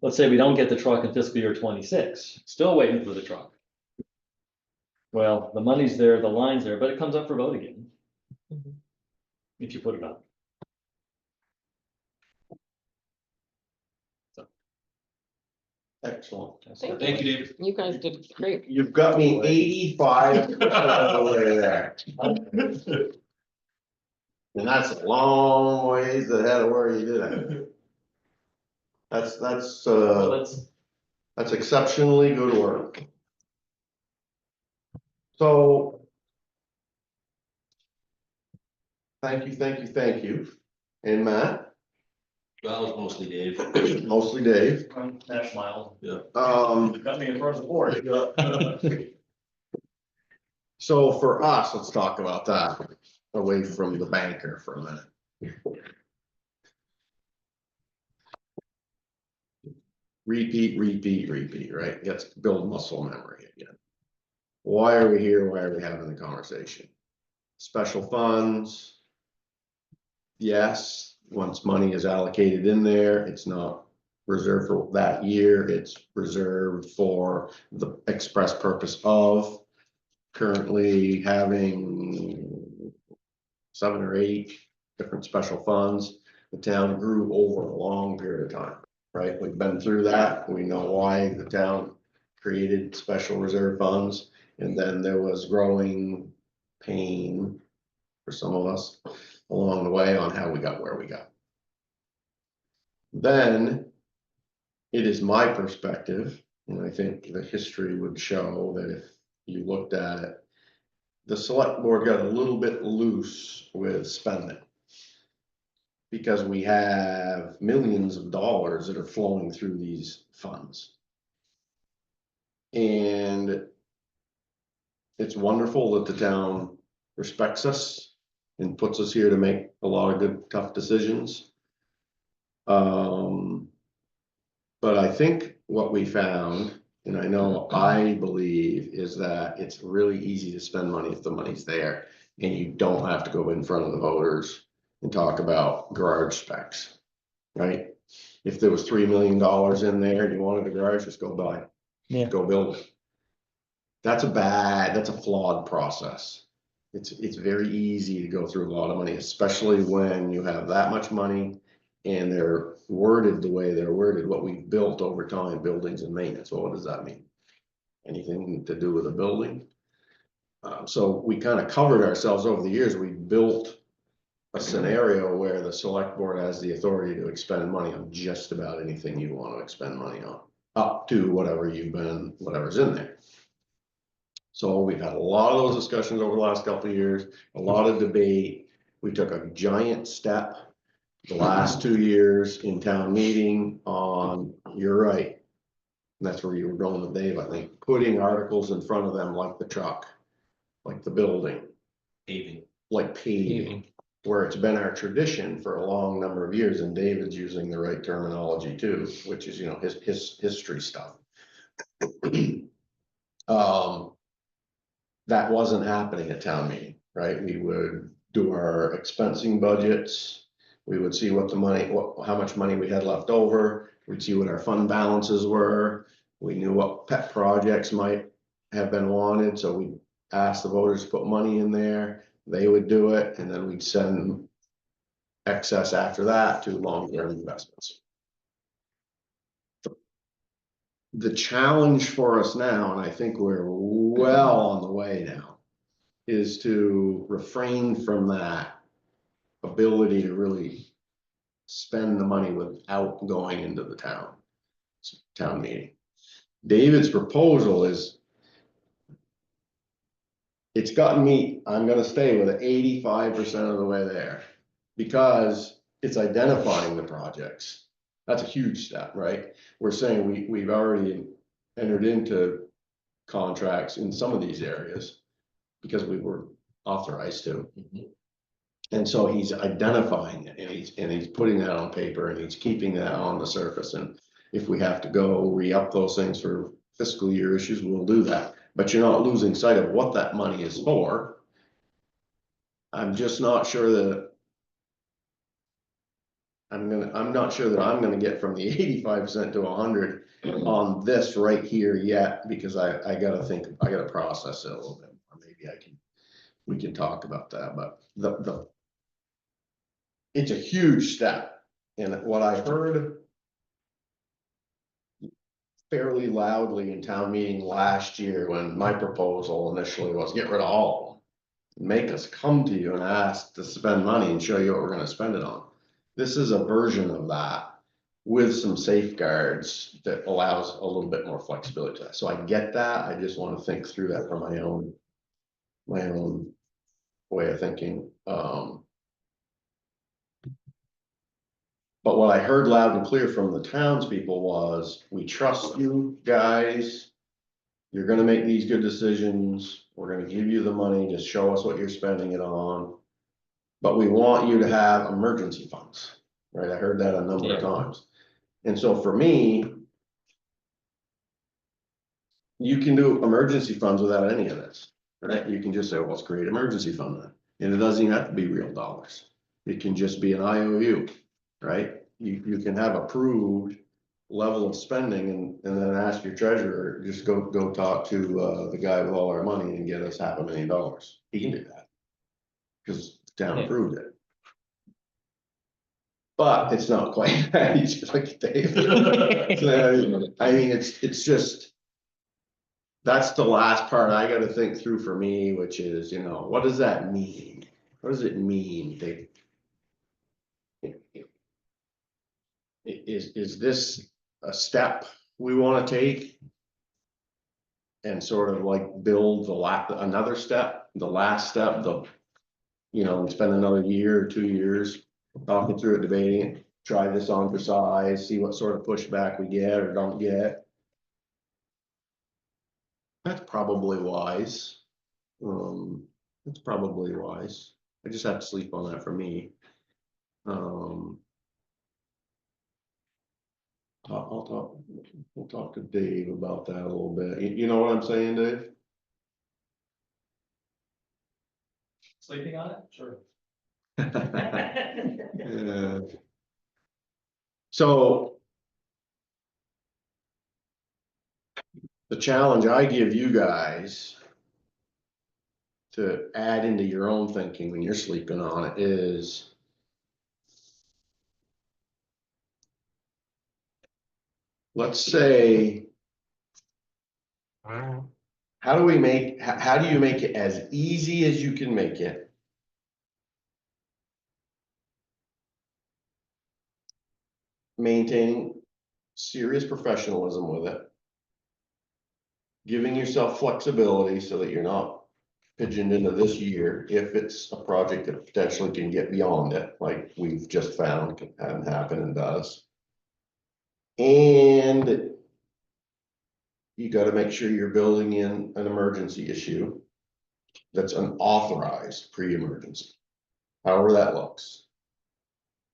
let's say we don't get the truck in fiscal year 26, still waiting for the truck. Well, the money's there, the line's there, but it comes up for vote again. Mhm. If you put it up. So. Excellent. Thank you, David. You guys did great. You've got me 85 over there. And that's a long ways ahead of where you did it. That's exceptionally good work. So. Thank you. And Matt, That was mostly Dave. mostly Dave. That smile. Yeah. Got me in front of the board. So for us, let's talk about that. away from the banker for a minute. Repeat, right? Let's build muscle memory again. Why are we here? Why are we having the conversation? Special funds. Yes, once money is allocated in there, it's not reserved for that year, it's reserved for the express purpose of currently having 7 or 8 different special funds. The town grew over a long period of time, right? We've been through that. We know why the town created special reserve funds. And then there was growing pain for some of us along the way on how we got where we got. Then it is my perspective, and I think the history would show that if you looked at it, the select board got a little bit loose with spending. Because we have millions of dollars that are flowing through these funds. And it's wonderful that the town respects us and puts us here to make a lot of good, tough decisions. But I think what we found, and I know I believe, is that it's really easy to spend money if the money's there and you don't have to go in front of the voters and talk about garage specs, right? If there was $3 million in there and you wanted a garage, just go buy it. Yeah. Go build it. That's a flawed process. It's very easy to go through a lot of money, especially when you have that much money and they're worded the way they're worded, what we've built over time, buildings and maintenance. Well, what does that mean? Anything to do with a building? So we kind of covered ourselves over the years. We built a scenario where the select board has the authority to expend money on just about anything you want to expend money on, up to whatever's in there. So we've had a lot of those discussions over the last couple of years, a lot of debate. We took a giant step the last 2 years in town meeting on, you're right. And that's where you were going with Dave, I think, putting articles in front of them like the truck, like the building, Paving. like paving, where it's been our tradition for a long number of years, and David's using the right terminology too, which is, his history stuff. That wasn't happening at town meeting, right? We would do our expensing budgets. We would see what the money, how much money we had left over. We'd see what our fund balances were. We knew what pet projects might have been wanted, so we asked the voters to put money in there. They would do it, and then we'd send excess after that to long-term investments. The challenge for us now, and I think we're well on the way now, is to refrain from that ability to really spend the money without going into the town meeting. David's proposal is, it's gotten me, I'm gonna stay with it 85% of the way there, because it's identifying the projects. That's a huge step, right? We're saying we've already entered into contracts in some of these areas because we were authorized to. And so he's identifying it, and he's putting that on paper, and he's keeping that on the surface. And if we have to go re-up those things for fiscal year issues, we'll do that. But you're not losing sight of what that money is for. I'm just not sure that I'm not sure that I'm gonna get from the 85% to 100 on this right here yet, because I gotta process it a little bit. Or maybe we can talk about that, but it's a huge step. And what I heard fairly loudly in town meeting last year, when my proposal initially was get rid of all of them, make us come to you and ask to spend money and show you what we're gonna spend it on. This is a version of that with some safeguards that allows a little bit more flexibility to that. So I get that. I just want to think through that from my own way of thinking. But what I heard loud and clear from the townspeople was, we trust you guys. You're gonna make these good decisions. We're gonna give you the money. Just show us what you're spending it on. but we want you to have emergency funds, right? I heard that a number of Yeah. times. And so for me, you can do emergency funds without any of this, right? You can just say, well, let's create emergency fund then. And it doesn't even have to be real dollars. It can just be an IOU, right? You can have approved level of spending and then ask your treasurer, just go talk to, the guy with all our money and get us $500,000. He can do that. Cause the town Yeah. approved it. But it's not quite that easy, like Dave. I mean, it's just. That's the last part I gotta think through for me, which is, what does that mean? What does it mean? Is this a step we wanna take? And sort of like build another step, the last step, and spend another year or 2 years talking through it, debating it, try this on for size, see what sort of pushback we get or don't get. That's probably wise. That's probably wise. I just have to sleep on that for me. We'll talk to Dave about that a little bit. You know what I'm saying, Dave? Sleeping on it? Sure. Yeah. So. The challenge I give you guys. To add into your own thinking when you're sleeping on it is. Let's say. How do you make it as easy as you can make it? Maintaining serious professionalism with it. Giving yourself flexibility so that you're not pigeoned into this year if it's a project that potentially can get beyond it, like we've just found can happen and does. And you got to make sure you're building in an emergency issue that's an authorized pre-emergency, however that looks.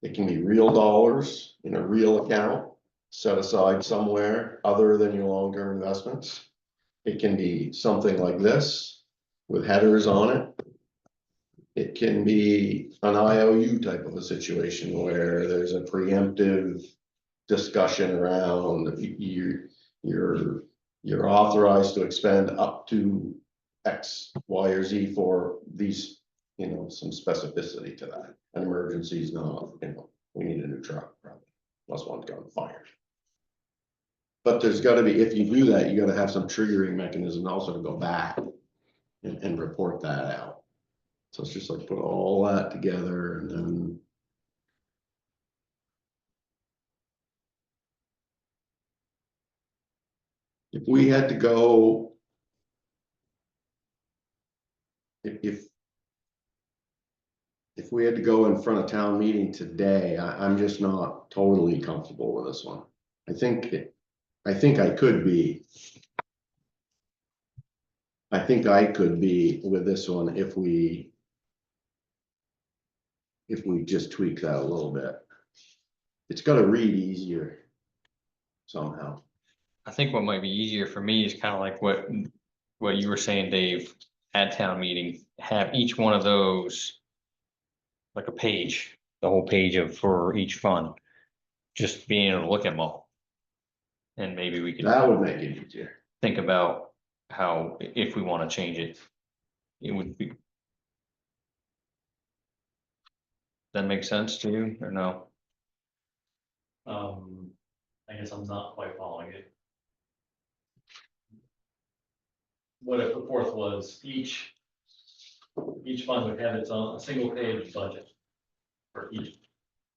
It can be real dollars in a real account set aside somewhere other than your long-term investments. It can be something like this with headers on it. It can be an IOU type of a situation where there's a preemptive discussion around you're authorized to expend up to X, Y, or Z for these, some specificity to that. An emergency is not, we need a new truck probably, unless one's gone fire. But there's gotta be, if you do that, you gotta have some triggering mechanism also to go back and report that out. So it's just like put all that together and then. If we had to go. If we had to go in front of town meeting today, I'm just not totally comfortable with this one. I think I could be. I think I could be with this one if we just tweak that a little bit. It's gotta read easier somehow. I think what might be easier for me is kind of like what you were saying, Dave, at town meeting, have each one of those. Like a page, the whole page for each fund, just being able to look at them all. And maybe we could That would make it easier. think about how, if we want to change it, it would be. Does that make sense to you or no? I guess I'm not quite following it. What if the fourth was each fund would have its own, a single page budget for each.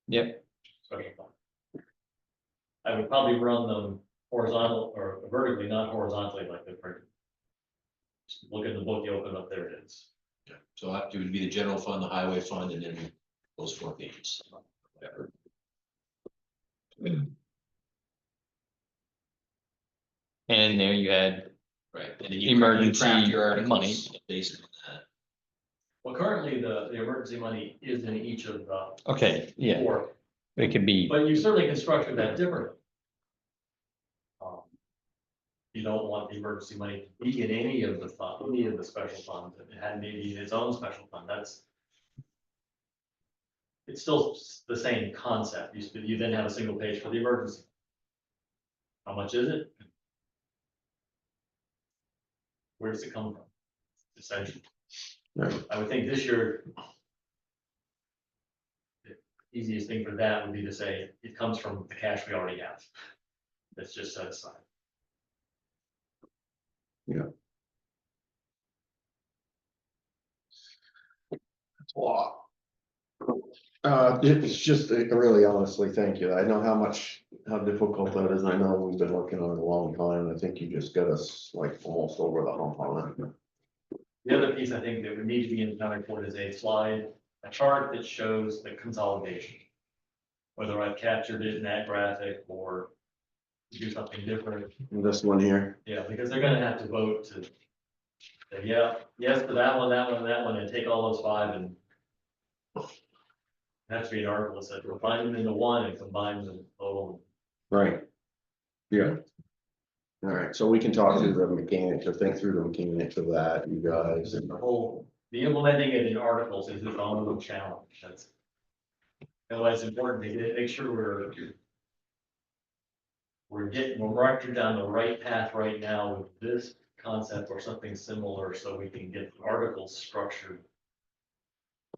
Yep. Special fund. I would probably run them horizontal or vertically, not horizontally like the print. Just look at the book, you open up, there it is. Yeah. So it would be the general fund, the highway fund, and then those 4 pages, whatever. And there you had Right. And then you emergency craft your money. articles based on that. Well, currently, the emergency money is in each of the Okay, yeah, four, it could be, but you certainly can structure that differently. You don't want the emergency money to be in any of the fund, any of the special funds, it had maybe its own special fund, that's. It's still the same concept, you then have a single page for the emergency. How much is it? Where does it come from? Essentially, Right. I would think this year. The easiest thing for that would be to say, it comes from the cash we already have. That's just set aside. That's a lot. It's just really honestly, thank you. I know how difficult that is. I know we've been working on it a long time. I think you just got us like almost over the hump on it. The other piece I think that would need to be in the town report is a slide, a chart that shows the consolidation. Whether I've captured it in that graphic or do something different, This one here. yeah, because they're gonna have to vote to. Say, yeah, yes to that one, that one, that one, and take all those five and. Has to be an article that says combine them into one and combine them total. Right. Yeah. All right, so we can talk through the mechanics or think through the mechanics of that, you guys. The whole, the implementing it in articles is its own little challenge, that's. Otherwise, it's important to make sure we're actually down the right path right now with this concept or something similar, so we can get the articles structured.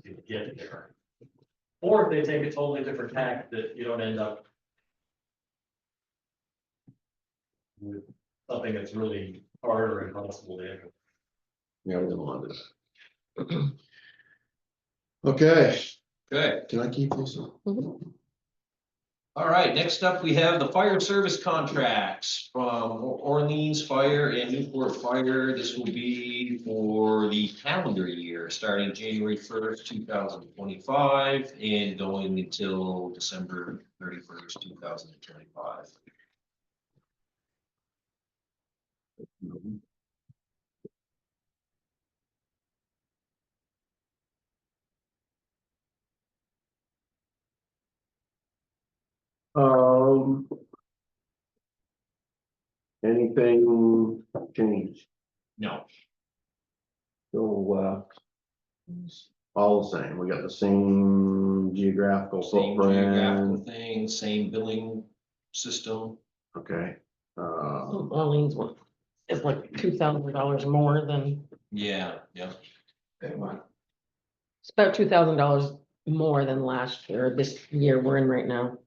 To get there. Or if they take a totally different tack, that you don't end up. With something that's really hard or impossible to implement. Yeah, we don't want to. Okay, Okay, can I keep this? all right, next up, we have the fire service contracts from Orleans Fire and Newport Fire. This will be for the calendar year, starting January 1st, 2025, and going until December 31st, 2025. Um. Anything changed? No, So, all the same, we got the same geographical same geographical footprint, thing, same billing system. okay. Orleans one is like $2,000 more than, Yeah, yeah. it's about $2,000 more than last year, this year we're in right now.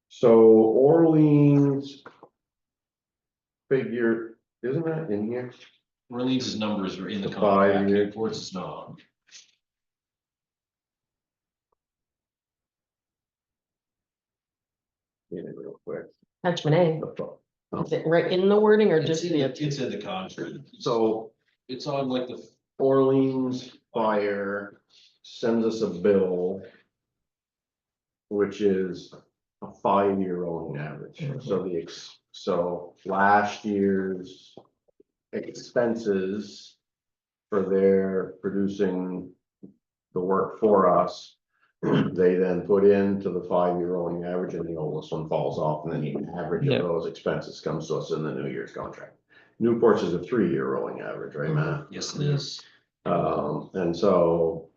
So Orleans figure, isn't that in here? Orleans' numbers are in the The contract, 5 year. Newport's is not. Get it real quick. Attachment A, is it right in the wording or just the? It's in the contract. So It's on like the, Orleans Fire sends us a bill, which is a 5-year rolling average. So so last year's expenses for their producing the work for us, they then put into the 5-year rolling average, and the oldest one falls off, and then the average Yep. of those expenses comes to us in the new year's contract. Newport's is a 3-year rolling average, right, Matt? yes, it is. And so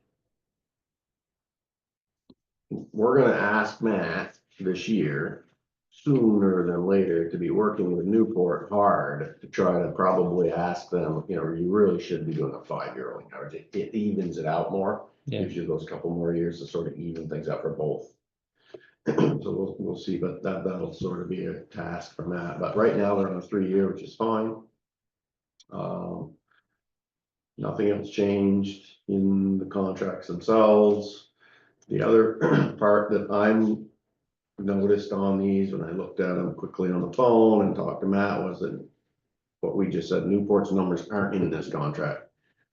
we're gonna ask Matt this year, sooner than later, to be working with Newport hard to try to probably ask them, you really should be doing a 5-year rolling average. It evens it out more, Yeah. gives you those couple more years to sort of even things out for both. So we'll see, but that'll sort of be a task for Matt. But right now, they're on a 3-year, which is fine. Nothing else changed in the contracts themselves. The other part that I'm noticed on these, when I looked at them quickly on the phone and talked to Matt, was that what we just said, Newport's numbers aren't in this contract.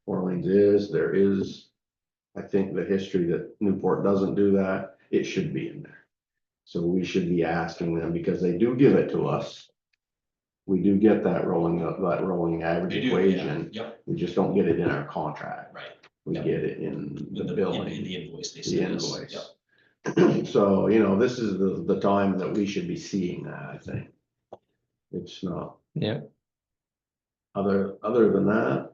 Orleans is, there is, I think, the history that Newport doesn't do that, it should be in there. So we should be asking them, because they do give it to us. We do get that rolling average They do, yeah, equation. yep, We just don't get it in our contract. right. We Yep. get it in the In billing. the invoice they The send us. Yep. invoice. So, this is the time that we should be seeing that, I think. It's not, Yeah. other than that,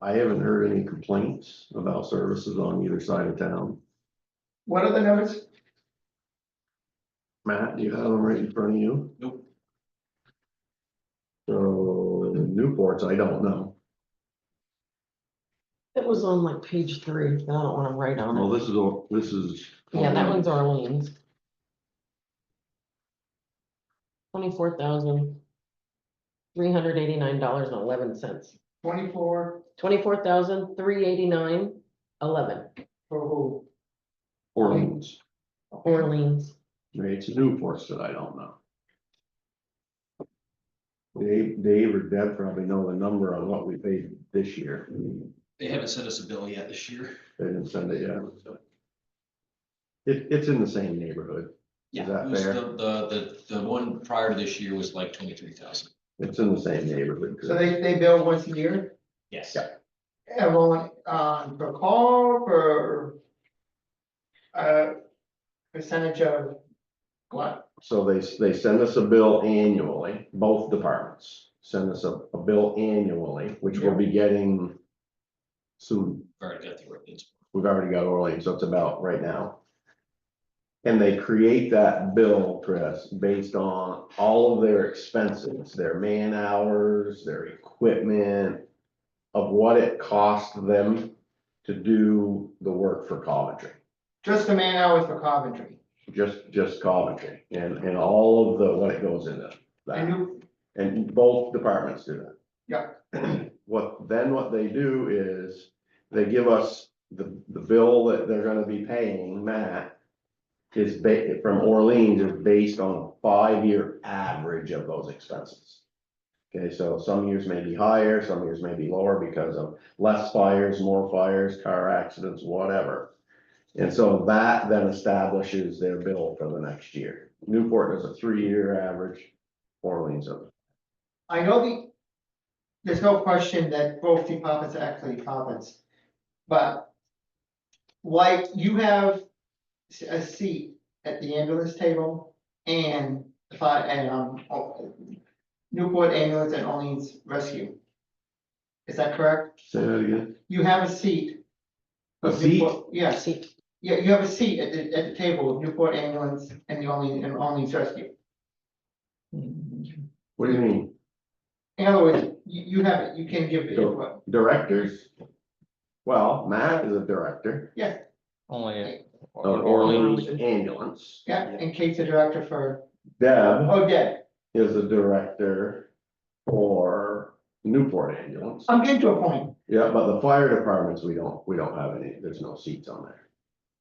I haven't heard any complaints about services on either side of town. What are the numbers? Matt, do you have them right in front of you? Nope. So Newport's, I don't know. It was on like page 3, I don't wanna write on Well, it. this is. Yeah, that one's Orleans. 24,389.11. 24 24,389.11. for who? Orleans. Orleans. It's Newport's that I don't know. Dave or Deb probably know the number on what we paid this year. They haven't sent us a bill yet this year. They didn't send it yet. It's in the same neighborhood. Yeah, Is that it was fair? the one prior to this year was like 23,000. It's in the same neighborhood. So they bill once a year? Yes. Yeah. Everyone, per call, per percentage of what? So they send us a bill annually, both departments send us a bill annually, which we'll be getting soon. Already got the ordinance. We've already got Orleans, so it's about right now. And they create that bill, Chris, based on all of their expenses, their man hours, their equipment, of what it cost them to do the work for Coventry. Just the man hours for Coventry. Just Coventry and all of what it goes into I that. knew, And both departments do that. yeah, What they do is they give us the bill that they're gonna be paying Matt is from Orleans is based on a 5-year average of those expenses. Okay, so some years may be higher, some years may be lower because of less fires, more fires, car accidents, whatever. And so that then establishes their bill for the next year. Newport does a 3-year average, Orleans does. I know there's no question that both departments are actually departments. But like you have a seat at the ambulance table and the fire and Newport ambulance and Orleans rescue. Is that correct? Say that again. You have a seat. A with seat? Newport- Yes, See, yeah, you have a seat at the table with Newport ambulance and the Orleans rescue. What do you mean? In other words, you have it, you can give the input. Directors? Well, Matt is a director Only. of Orleans Ambulance. Yeah, and Kate's the director for, Deb oh, Deb, is a director for Newport Ambulance. I'm getting to a point. Yeah, but the fire departments, we don't have any, there's no seats on there.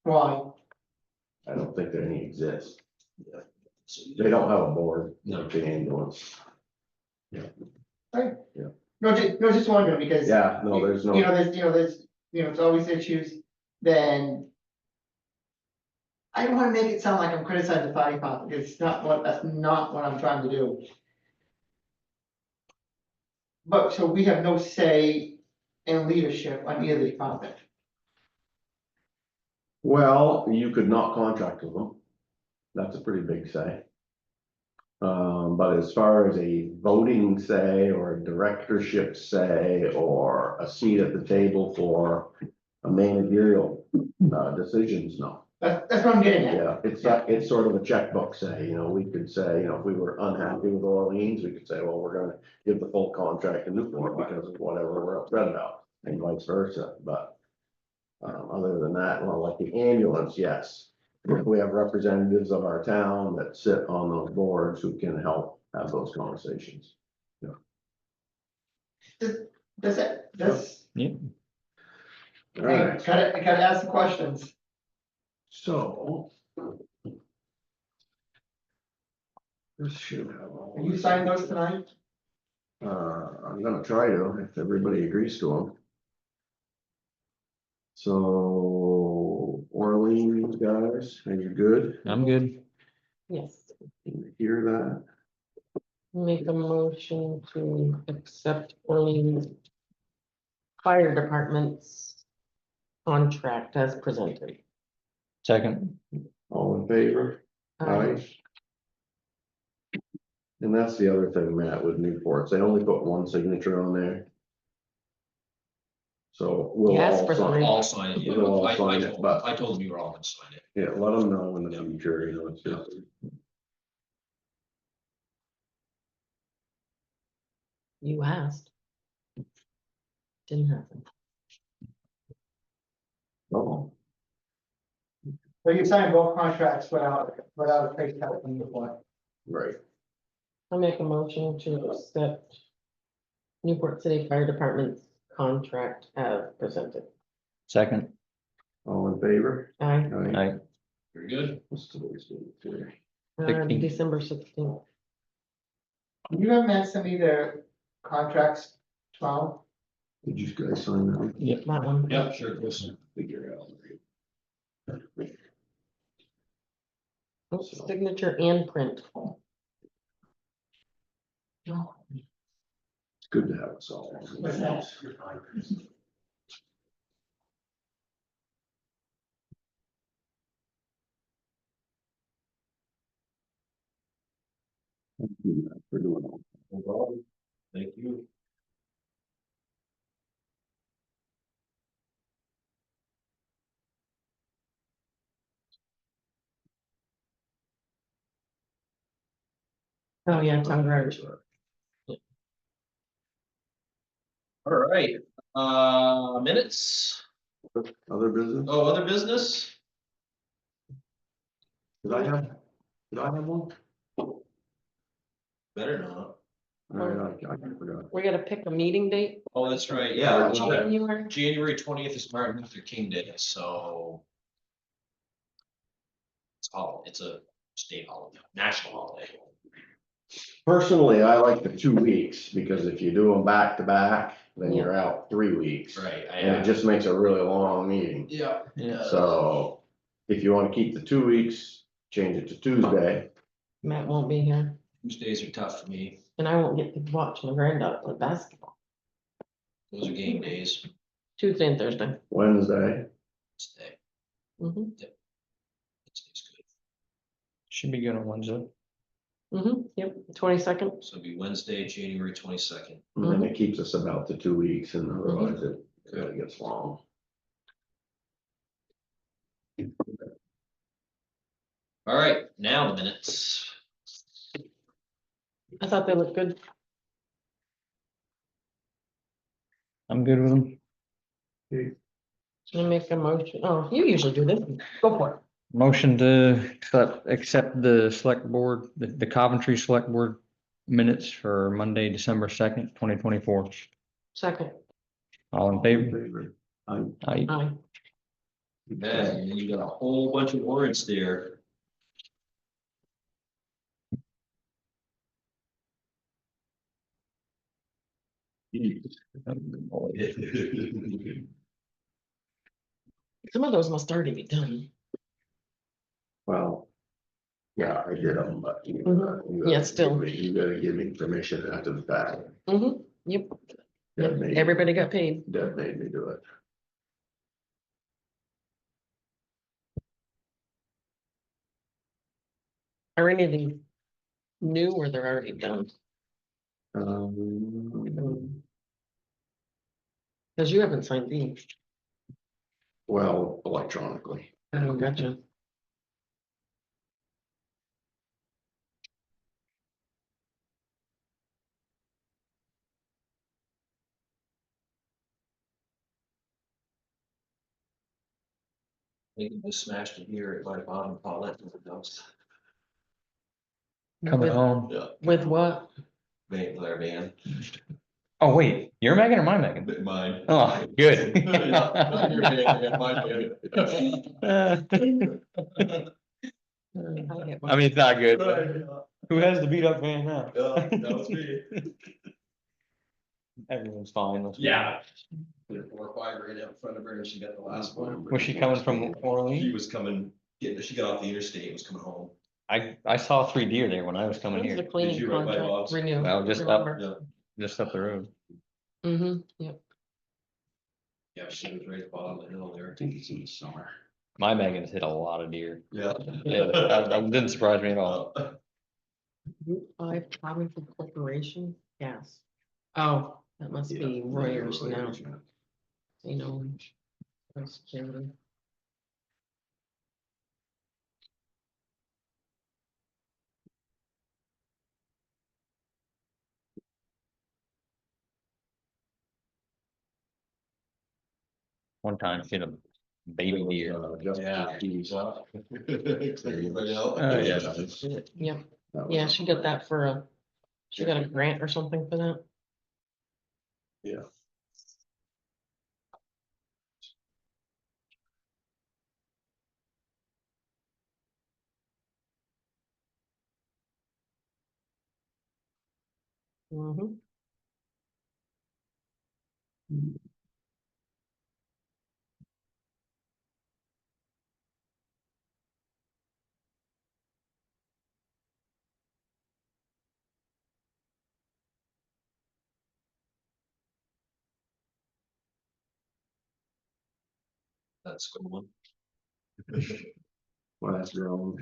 Why? I don't think that any exist. So They don't have a board, No. like the ambulance. No, just wondering because. Yeah, no, there's no. There's always issues, then. I don't wanna make it sound like I'm criticizing the fire department, it's not that's not what I'm trying to do. But, so we have no say in leadership on either department. Well, you could not contract with them. That's a pretty big say. But as far as a voting say or a directorship say or a seat at the table for a managerial decisions, no. That's what I'm getting at. Yeah, it's sort of a checkbook say, we could say, if we were unhappy with Orleans, we could say, well, we're gonna give the full contract to Newport because of whatever we're upset about, and vice versa, but. Other than that, well, like the ambulance, yes, we have representatives of our town that sit on those boards who can help have those conversations. That's it, that's, All right, I gotta ask the questions. so. This should have all. Will you sign those tonight? I'm gonna try to, if everybody agrees to them. So, Orleans, guys, are you good? I'm good. yes, Can you hear that? Make a motion to accept Orleans Fire Department's contract as presented. Second, All in favor? Aye. And that's the other thing, Matt, with Newport's, they only put one signature on there. So we'll Yes, all for sign, three. I'll sign it. We'll all I sign it, told, but- I told them you were all gonna sign it. yeah, let them know in the future, you know, it's just. You asked. Didn't happen. Oh, So you signed both contracts without a trace out from before. right, I make a motion to accept Newport City Fire Department's contract as presented. second, all in favor? Aye. I, Very good. What's today's date today? 16th. December 16th. You have meant to me the contracts tomorrow. Did you guys sign that? That one. Yep, sure, Chris. Figure out. Oops, signature and print. It's good to have us all. You're fine, Chris. For doing all. No problem. Thank you. Oh, yeah, town garage. All right, minutes. Other business? Oh, other business? Did I have one? Better not. All right, I forgot. We gotta pick a meeting date. Oh, that's right, yeah. January. January 20th is Martin Luther King Day, so. It's a state holiday, national holiday. Personally, I like the 2 weeks, because if you do them back to back, then you're out 3 weeks. Right. And it just makes a really long meeting. Yeah. Yeah. So if you wanna keep the 2 weeks, change it to Tuesday. Matt won't be here, Tuesdays are tough for me. and I won't get to watch my granddaughter play basketball. Those are game days. Tuesday and Thursday. Wednesday, Wednesday. Mm-hmm. Wednesday's good. should be good on Wednesday. Mm-hmm. Yep, 22nd. So it'll be Wednesday, January 22nd. and then it keeps us about the 2 weeks, and otherwise it really gets long. All right, now the minutes. I thought they looked good. I'm good with them. I make a motion. Oh, you usually do this. Go for it. Motion to accept the select board, the Coventry Select Board minutes for Monday, December 2nd, 2024. Second. All in favor? I, Aye. Aye. Man, you got a whole bunch of words there. Some of those must already be done. well, yeah, I did them, but. you Yeah, gotta still. give me- You gotta give me permission after the fact. Mm-hmm. Yep. Deb Yep. made- Everybody got paid. Deb made me do it. Are anything new or they're already done? Cause you haven't signed these. Well, electronically. Oh, gotcha. They can just smashed it here at my bottom, Paulette to the dust. Coming With- home. Yeah. With what? Van, their van, Oh, wait, you're Megan or my Megan? mine. Oh, good. Yeah, not your van, yeah, my van. I mean, it's not good, but who has the beat up van now? Yeah, that was me. Everyone's fine. let's be Yeah. 4 or 5 right out in front of her and she got the last one. honest. Was she coming from She Orleans? was coming, she got off the interstate, was coming home. I saw 3 deer there when I was coming When's the here, cleaning you write my contract logs? renew? Well, just up. Remember? just up the road. Mm-hmm, yep. Yeah, she was right at the bottom of the hill there. I think it's in the summer. My Megan's hit a lot of deer. Yeah. Yeah, that didn't surprise me at all. Route 5 Covington Corporation, yes. Oh, that must be Royers now, you know. That's scary. One time she hit a baby deer. Yeah. Everybody else. Oh, yeah. Yep, yeah, she got that for a, she got a grant or something for that. Yeah. Mm-hmm. That's a good one. Well, that's grown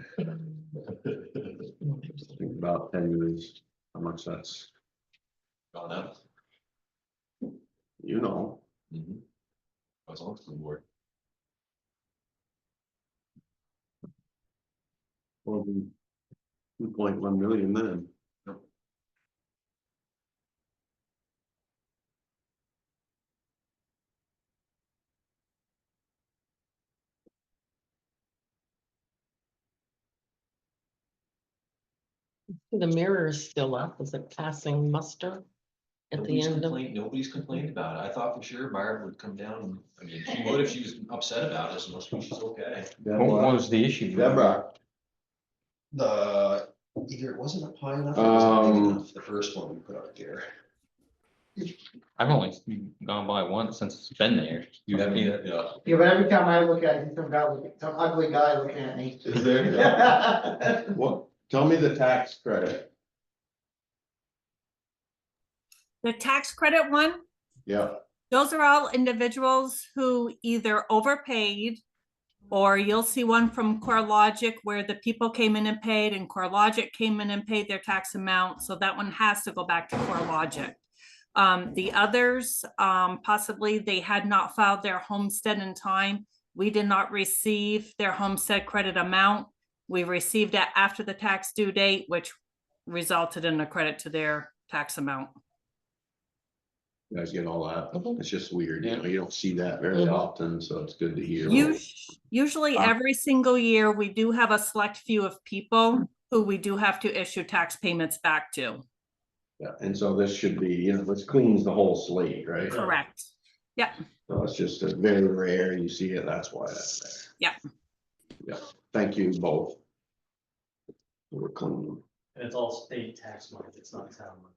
about 10 years, how much that's, Gone up. you know, Mhm. I was on the board. more than 2.1 million then. The mirror is still up, is it passing muster at the end of? Nobody's complained about it. I thought for sure Barb would come down and, I mean, she would if she was upset about it, so must be she's okay. What was the issue? Deborah, The, either it wasn't up high enough or it wasn't big enough, the first one we put up there. I've only gone by once since it's been there. You haven't either. either, yeah. Yeah, but every time I look at it, some guy, some ugly guy looking at me. Is there? Yeah. what, tell me the tax credit, The tax credit one, yeah, those are all individuals who either overpaid, or you'll see one from CoreLogic where the people came in and paid and CoreLogic came in and paid their tax amount. So that one has to go back to CoreLogic. The others, possibly they had not filed their homestead in time. We did not receive their homestead credit amount. We received it after the tax due date, which resulted in a credit to their tax amount. you guys get all that, Mhm. it's just weird, you know, you don't see that very Mhm. often, so it's good to hear. Usually every single year, we do have a select few of people who we do have to issue tax payments back to. Yeah, and so this should be, you know, this cleans the whole slate, right? Correct. Yep. So it's just a very rare, you see it, that's why that's there. Yep. Yeah, thank you both. We're clean, And it's all state tax money, it's not town money.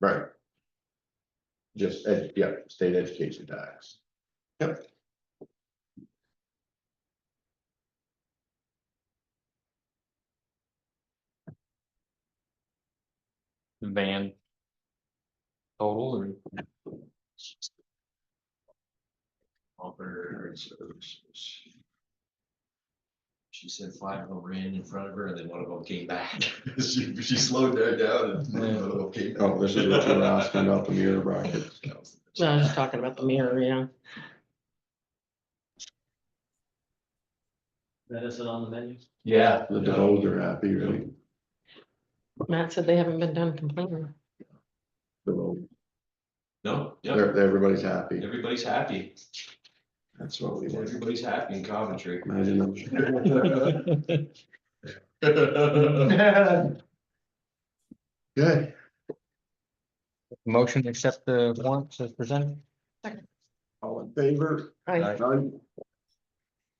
right? Just, yeah, state education tax. Yep. Van. Total or? Offer services. She said 5 of them ran in front of her and then one of them came back. She slowed that down and one of them came back. Oh, this is what you were asking about the mirror bracket. No, I was just talking about the mirror, yeah. Medicine on the menu? Yeah. The DeVos are happy, right? Matt said they haven't been done complaining. DeVos, No, yeah, everybody's happy, everybody's happy. that's what we want. Everybody's happy in Coventry. Imagine them. Good. Motion to accept the warrants as presented? All in favor? Aye. None?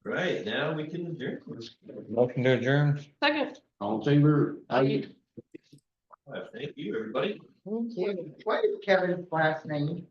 Right, now we can adjourn. Motion to adjourn? Second. All in favor? Aye. Thank you, everybody. Thank you. What is Kevin's last name?